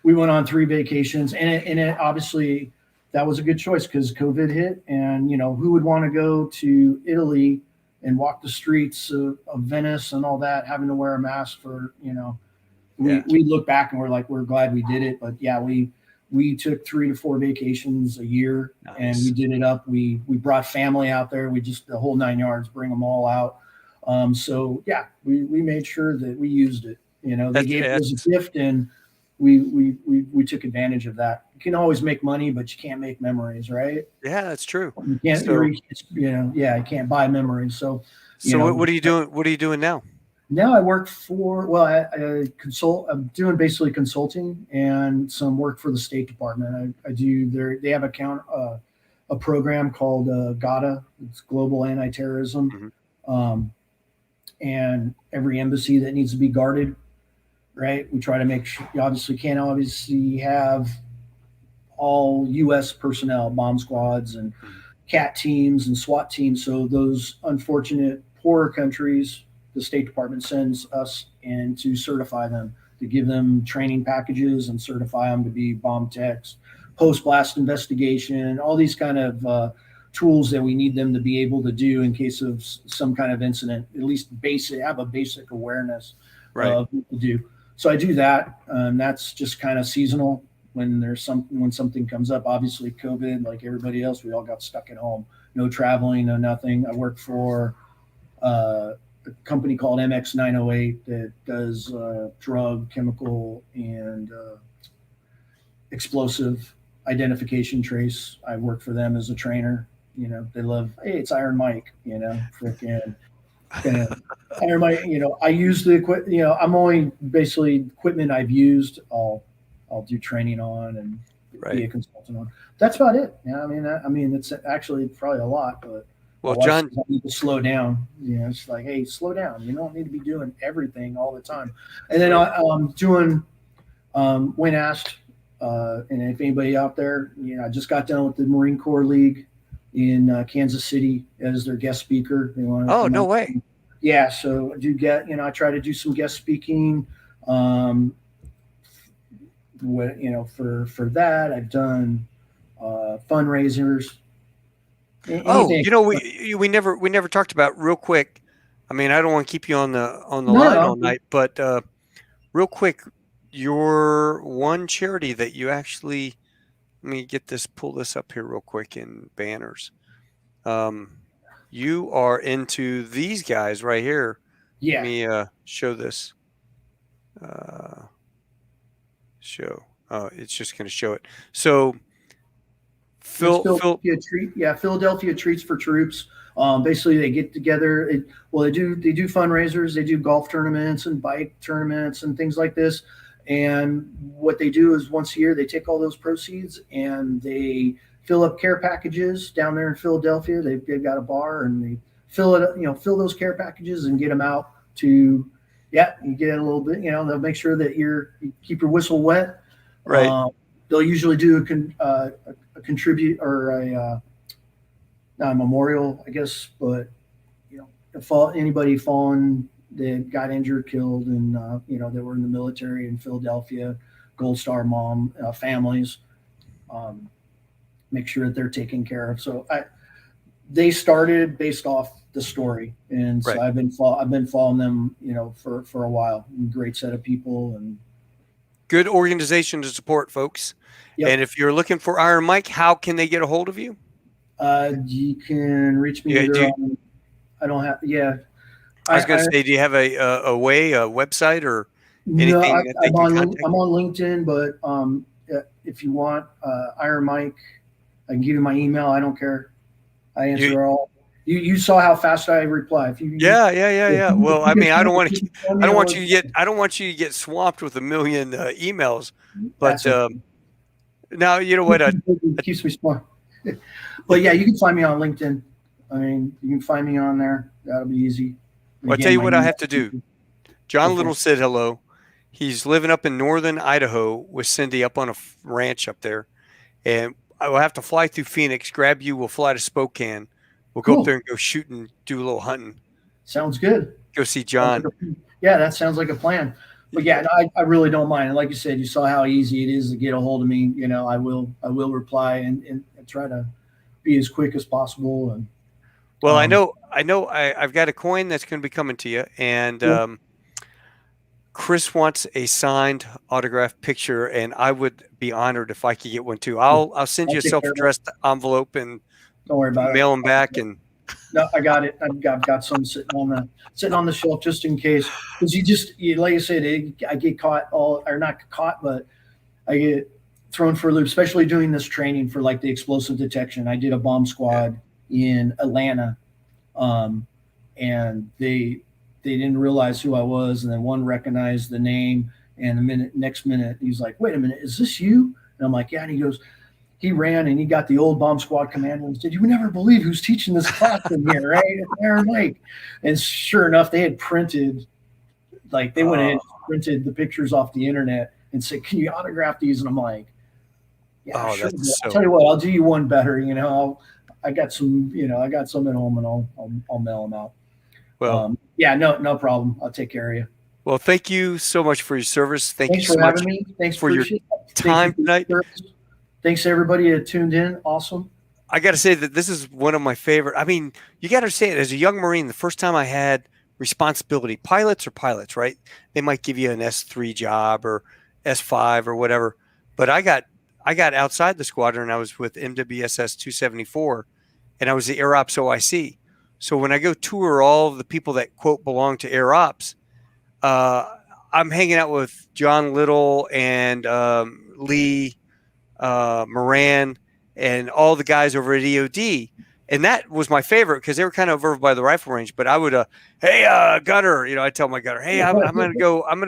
We went on 3 vacations, and it obviously, that was a good choice because COVID hit, and who would want to go to Italy and walk the streets of Venice and all that, having to wear a mask for we look back and we're like, we're glad we did it. But yeah, we took 3 to 4 vacations a year. Nice. And we did it up. We brought family out there. We just, the whole 9 yards, bring them all out. So yeah, we made sure that we used it. They gave it as a gift, and we took advantage of that. You can always make money, but you can't make memories, right? Yeah, that's true. You can't, you can't buy memories. So what are you doing? What are you doing now? Now I work for, I consult. I'm doing basically consulting and some work for the State Department. I do they have a program called GATA. It's Global Anti-Terrorism. Mm-hmm. And every embassy that needs to be guarded, right? We try to make sure, you obviously can't have all U.S. personnel, bomb squads and CAT teams and SWAT teams. So those unfortunate poorer countries, the State Department sends us in to certify them, to give them training packages and certify them to be bomb techs, post-blast investigation, all these kind of tools that we need them to be able to do in case of some kind of incident, at least have a basic awareness of what to do. So I do that. That's just kind of seasonal when something comes up. Obviously, COVID, like everybody else, we all got stuck at home. No traveling, no nothing. I work for a company called MX908 that does drug, chemical, and explosive identification trace. I work for them as a trainer. They love, hey, it's IronMike, freaking. IronMike, I use the equipment. I'm only basically equipment I've used. I'll do training on and be a consultant on. That's about it. Yeah, I mean, it's actually probably a lot, but well, John, I need to slow down. It's like, hey, slow down. You don't need to be doing everything all the time. And then I'm doing when asked. And if anybody out there, I just got done with the Marine Corps League in Kansas City as their guest speaker. They want to oh, no way. Yeah. So I do I try to do some guest speaking. For that, I've done fundraisers. We never talked about real quick. I mean, I don't want to keep you on the line all night, but real quick, your one charity that you actually, let me pull this up here real quick in banners. You are into these guys right here. Yeah. Let me show this. It's just going to show it. So Philadelphia Treats for Troops. Basically, they get together. They do fundraisers. They do golf tournaments and bike tournaments and things like this. And what they do is once a year, they take all those proceeds and they fill up care packages down there in Philadelphia. They've got a bar and they fill fill those care packages and get them out to, you get a little bit, they'll make sure that you keep your whistle wet. Right. They'll usually do a contribute or a memorial, I guess, but anybody fallen that got injured, killed, and that were in the military in Philadelphia, Gold Star mom families, make sure that they're taken care of. So they started based off the story, and so I've been following them, for a while. Great set of people and good organization to support, folks. Yep. And if you're looking for IronMike, how can they get a hold of you? You can reach me. I don't have. Yeah. I was going to say, do you have a website or anything? No, I'm on LinkedIn, but if you want IronMike, I can give you my email. I don't care. I answer all. You saw how fast I reply. Yeah. Well, I mean, I don't want you to get swamped with a million emails, but now you know what? It keeps me smart. But yeah, you can find me on LinkedIn. I mean, you can find me on there. That'll be easy. Well, I'll tell you what I have to do. John Little said hello. He's living up in northern Idaho with Cindy up on a ranch up there. And I will have to fly through Phoenix, grab you. We'll fly to Spokane. We'll go up there and go shoot and do a little hunting. Sounds good. Go see John. Yeah, that sounds like a plan. But yeah, I really don't mind. And like you said, you saw how easy it is to get a hold of me. I will reply and try to be as quick as possible. And well, I've got a coin that's going to be coming to you, and Chris wants a signed autographed picture, and I would be honored if I could get one too. I'll send you a self-addressed envelope and don't worry about mail them back. And no, I got it. I've got some sitting on the shelf just in case, because like I said, I get caught not caught, but I get thrown for a loop, especially doing this training for like the explosive detection. I did a bomb squad in Atlanta, and they didn't realize who I was, and then one recognized the name, and next minute he's like, "Wait a minute, is this you?" And I'm like, "Yeah." And he goes, he ran and he got the old bomb squad commander and said, "You would never believe who's teaching this class in here, right?" IronMike. And sure enough, they had printed, like they went ahead and printed the pictures off the internet and said, "Can you autograph these?" And I'm like, "Yeah, sure. I'll tell you what, I'll do you one better. I got some at home, and I'll mail them out." Well, no problem. I'll take care of you. Well, thank you so much for your service. Thanks you so for much having me. Thanks for your time tonight. Thanks everybody that tuned in. Awesome. I got to say that this is one of my favorite. I mean, you got to say it as a young Marine. The first time I had responsibility. Pilots are pilots, right? They might give you an S3 job or S5 or whatever. But I got outside the squadron. I was with MWSS 274, and I was the Air Ops OIC. So when I go tour all of the people that quote belong to Air Ops, I'm hanging out with John Little and Lee, Moran, and all the guys over at EOD. And that was my favorite because they were kind of over by the rifle range. But I would, hey, gunner, I tell my gunner, hey, I'm gonna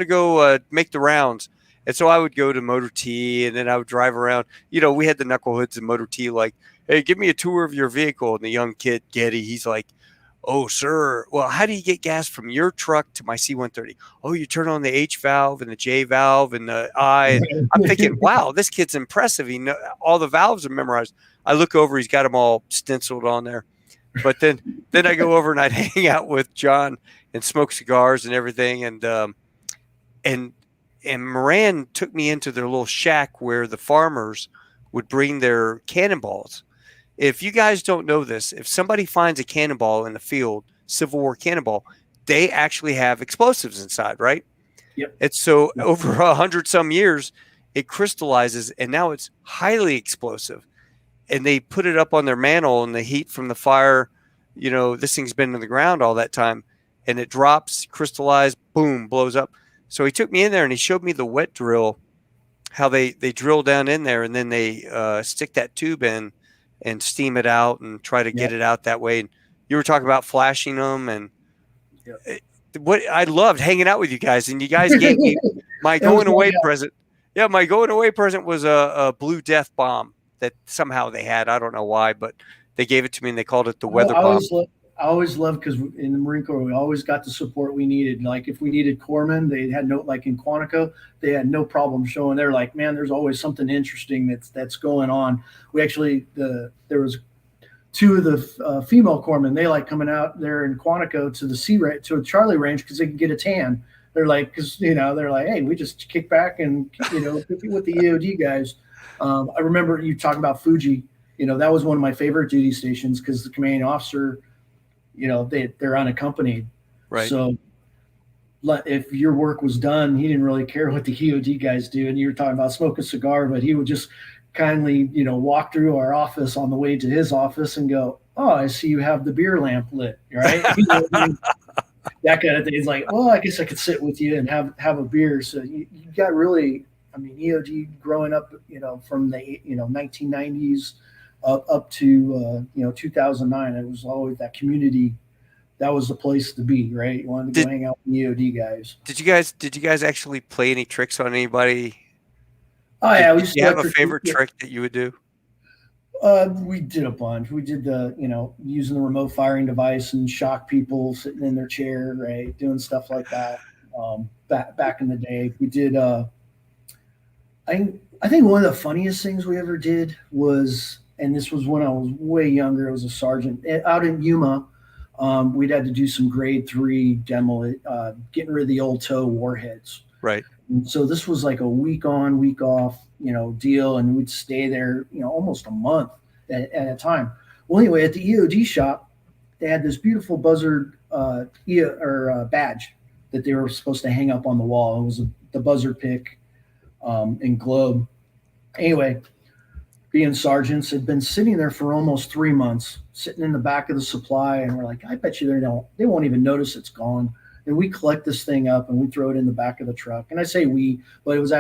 go make the rounds. And so I would go to Motor T, and then I would drive around. We had the knuckleheads in Motor T, like, hey, give me a tour of your vehicle. And the young kid, Getty, he's like, oh, sir, well, how do you get gas from your truck to my C-130? Oh, you turn on the H valve and the J valve and the I. And I'm thinking, wow, this kid's impressive. All the valves are memorized. I look over, he's got them all stenciled on there. But then I go over and I'd hang out with John and smoke cigars and everything. And Moran took me into their little shack where the farmers would bring their cannonballs. If you guys don't know this, if somebody finds a cannonball in the field, Civil War cannonball, they actually have explosives inside, right? Yep. And so over 100 some years, it crystallizes, and now it's highly explosive. And they put it up on their mantle, and the heat from the fire, this thing's been in the ground all that time, and it drops, crystallized, boom, blows up. So he took me in there and he showed me the wet drill, how they drill down in there, and then they stick that tube in and steam it out and try to get it out that way. And you were talking about flashing them, and what I loved hanging out with you guys, and you guys gave me my going away present. Yeah, my going away present was a Blue Death bomb that somehow they had. I don't know why, but they gave it to me and they called it the weather bomb. I always loved, because in the Marine Corps, we always got the support we needed. Like if we needed corpsmen, they had like in Quantico, they had no problem showing. They're like, man, there's always something interesting that's going on. We actually, there was two of the female corpsmen. They like coming out there in Quantico to a Charlie range because they can get a tan. They're like, because they're like, hey, we just kick back and with the EOD guys. I remember you talking about Fuji. That was one of my favorite duty stations because the commanding officer, they're unaccompanied. Right. So if your work was done, he didn't really care what the EOD guys do. And you were talking about smoke a cigar, but he would just kindly, walk through our office on the way to his office and go, oh, I see you have the beer lamp lit, right? That kind of thing. It's like, well, I guess I could sit with you and have a beer. So you got really, EOD growing up, from the 1990s up to 2009, it was always that community. That was the place to be, right? You wanted to go hang out with the EOD guys. Did you guys actually play any tricks on anybody? Oh yeah, did you have a favorite trick that you would do? We did a bunch. We did the using the remote firing device and shock people sitting in their chair, right? Doing stuff like that. Back in the day, we did. I think one of the funniest things we ever did was, and this was when I was way younger. I was a sergeant out in Yuma. We'd had to do some grade 3 demo, getting rid of the old tow warheads. Right. And so this was like a week on, week off, deal, and we'd stay there, almost a month at a time. Well, anyway, at the EOD shop, they had this beautiful buzzard badge that they were supposed to hang up on the wall. It was the buzzard pick and globe. Anyway, being sergeants, had been sitting there for almost 3 months, sitting in the back of the supply, and we're like, I bet you they won't even notice it's gone. And we collect this thing up and we throw it in the back of the truck. And I say we, but it was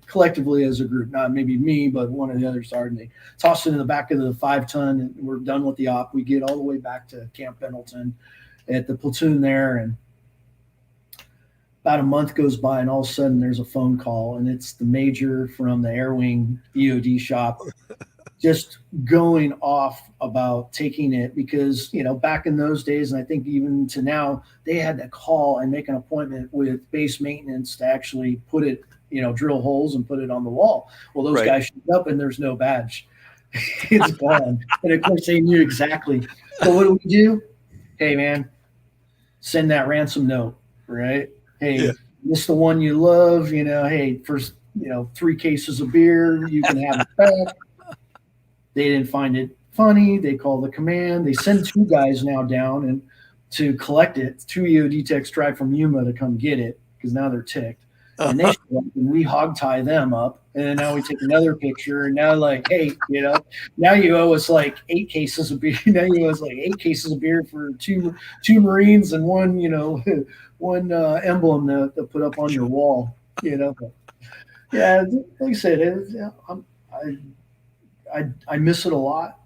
collectively as a group, not maybe me, but one of the other sergeants. They toss it in the back of the 5-ton, and we're done with the op. We get all the way back to Camp Pendleton at the platoon there, and about a month goes by, and all of a sudden there's a phone call, and it's the major from the Air Wing EOD shop just going off about taking it, because back in those days, and I think even to now, they had to call and make an appointment with base maintenance to actually put it, drill holes and put it on the wall. Well, those guys showed up and there's no badge. It's gone. And of course they knew exactly. So what do we do? Hey man, send that ransom note, right? Hey, this the one you love, hey, first, 3 cases of beer, you can have it back. They didn't find it funny. They call the command. They send 2 guys now down, and to collect it. 2 EOD techs drive from Yuma to come get it because now they're ticked. And they show up and we hog tie them up. And then now we take another picture. And now, like, hey, now you owe us like 8 cases of beer. Now you owe us like 8 cases of beer for two Marines and one, one emblem to put up on your wall. But, yeah, like I said, I miss it a lot.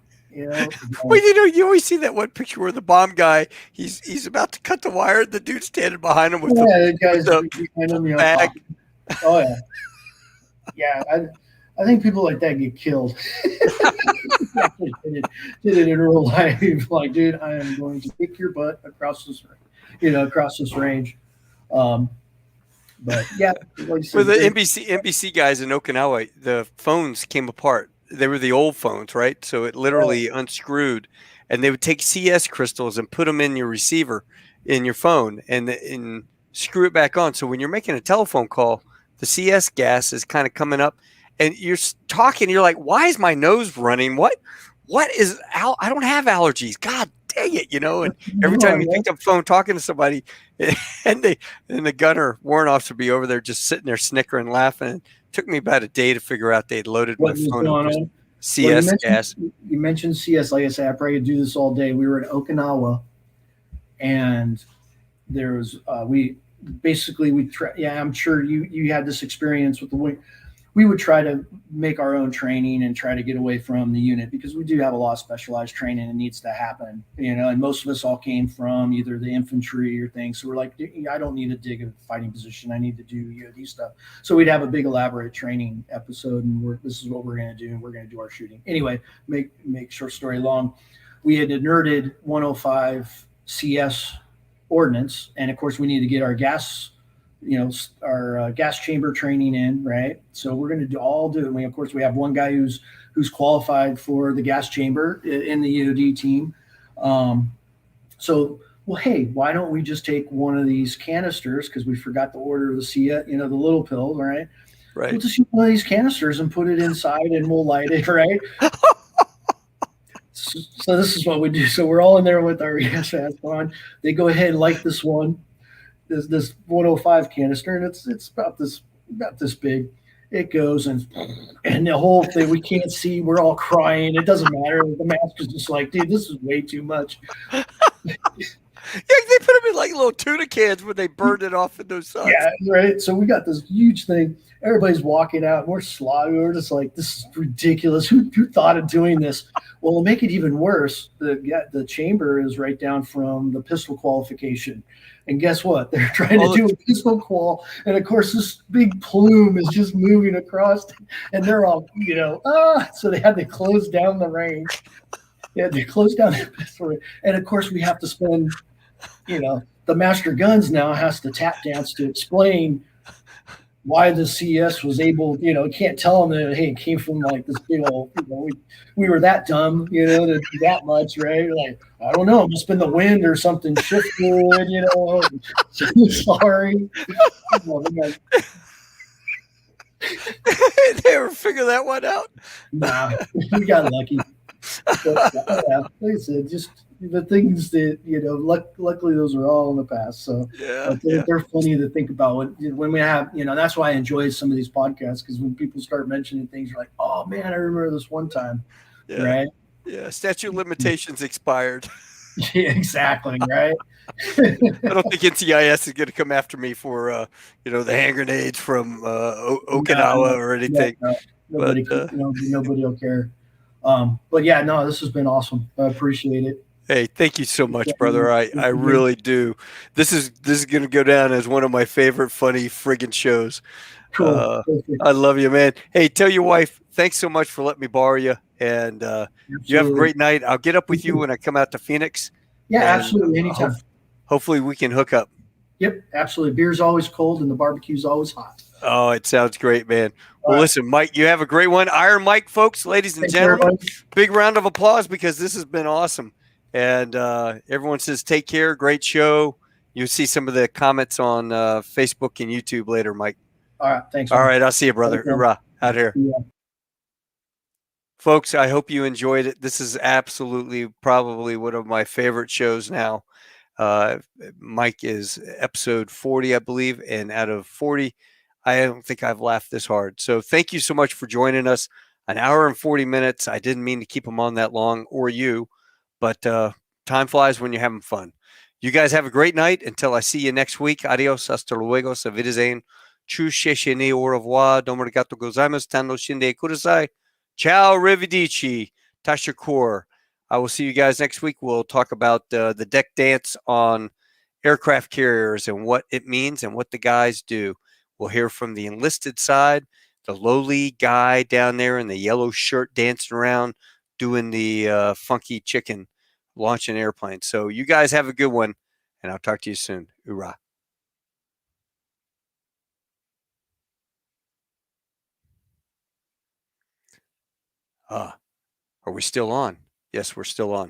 Well, you always see that one picture where the bomb guy, he's about to cut the wire. The dude's standing behind him with the guy's behind him, bag. Oh yeah, yeah. I think people like that get killed. did it in real life. Like, dude, I am going to kick your butt across this, range. But yeah, like for the NBC guys in Okinawa, the phones came apart. They were the old phones, right? So it literally unscrewed, and they would take CS crystals and put them in your receiver in your phone and screw it back on. So when you're making a telephone call, the CS gas is kind of coming up, and you're talking. You're like, "Why is my nose running? What is? I don't have allergies. God dang it!" And every time you picked up the phone talking to somebody, and the gunner warrant officer would be over there just sitting there snickering, laughing. Took me about a day to figure out they'd loaded my phone with CS gas. You mentioned CS. Like I said, I probably could do this all day. We were in Okinawa, and there was I'm sure you had this experience with the wing. We would try to make our own training and try to get away from the unit because we do have a lot of specialized training that needs to happen, and most of us all came from either the infantry or things. So we're like, I don't need to dig a fighting position. I need to do EOD stuff. So we'd have a big elaborate training episode and this is what we're going to do. And we're going to do our shooting. Anyway, make short story long. We had inerted 105 CS ordnance. And of course we need to get our gas our gas chamber training in, right? So we're going to do it. Of course, we have one guy who's qualified for the gas chamber in the EOD team. Hey, why don't we just take one of these canisters because we forgot to order the the little pill, right? Right. We'll just use one of these canisters and put it inside, and we'll light it, right? So this is what we do. So we're all in there with our gas mask on. They go ahead and light this one. This 105 canister, and it's about this big. It goes and the whole thing we can't see. We're all crying. It doesn't matter. The mask is just like, dude, this is way too much. Yeah, they put them in like little tuna cans when they burned it off in those sides. Yeah, right. So we got this huge thing. Everybody's walking out. And we're sloppy. We're just like, this is ridiculous. Who thought of doing this? Well, to make it even worse, the chamber is right down from the pistol qualification. And guess what? They're trying to do a pistol qual. And of course, this big plume is just moving across. And they're all, so they had to close down the range. They had to close down the pistol range. And of course, we have to spend, the master guns now has to tap dance to explain why the CS was able, can't tell them that, hey, it came from like this big old, we were that dumb, to do that much, right? Like, I don't know, it must have been the wind or something shifted, sorry. They ever figure that one out? Nah, we got lucky. But, like I said, just the things that luckily those are all in the past. So they're funny to think about when we have that's why I enjoy some of these podcasts, because when people start mentioning things, you're like, oh man, I remember this one time, right? Yeah, statute of limitations expired. Yeah, exactly, right. I don't think NCIS is going to come after me for the hand grenades from Okinawa or anything. Nobody will care. But yeah, no, this has been awesome. I appreciate it. Hey, thank you so much, brother. I really do. This is going to go down as one of my favorite funny friggin' shows. Cool. I love you, man. Hey, tell your wife, thanks so much for letting me borrow you. And you have a great night. I'll get up with you when I come out to Phoenix. Yeah, absolutely. Anytime. Hopefully we can hook up. Yep, absolutely. Beer's always cold and the barbecue's always hot. Oh, it sounds great, man. Well, listen, Mike, you have a great one. IronMike, folks, ladies and gentlemen, big round of applause because this has been awesome. And everyone says, take care. Great show. You'll see some of the comments on Facebook and YouTube later, Mike. All right. Thanks. All right. I'll see you, brother. Hoorah. Out here. Yeah. Folks, I hope you enjoyed it. This is absolutely probably one of my favorite shows now. Mike is episode 40, I believe, and out of 40, I don't think I've laughed this hard. So thank you so much for joining us. An hour and 40 minutes. I didn't mean to keep them on that long, or you, but time flies when you're having fun. You guys have a great night. Until I see you next week. Adios, hasta luego, sa wiedersehen. Chu sheshene, au revoir. Domo arigato gozaimasu. Tando shinde kudasai. Ciao, rivedici. Tashakur. I will see you guys next week. We'll talk about the deck dance on aircraft carriers and what it means and what the guys do. We'll hear from the enlisted side, the lowly guy down there in the yellow shirt dancing around doing the funky chicken launching airplanes. So you guys have a good one, and I'll talk to you soon. Hoorah. Are we still on? Yes, we're still on.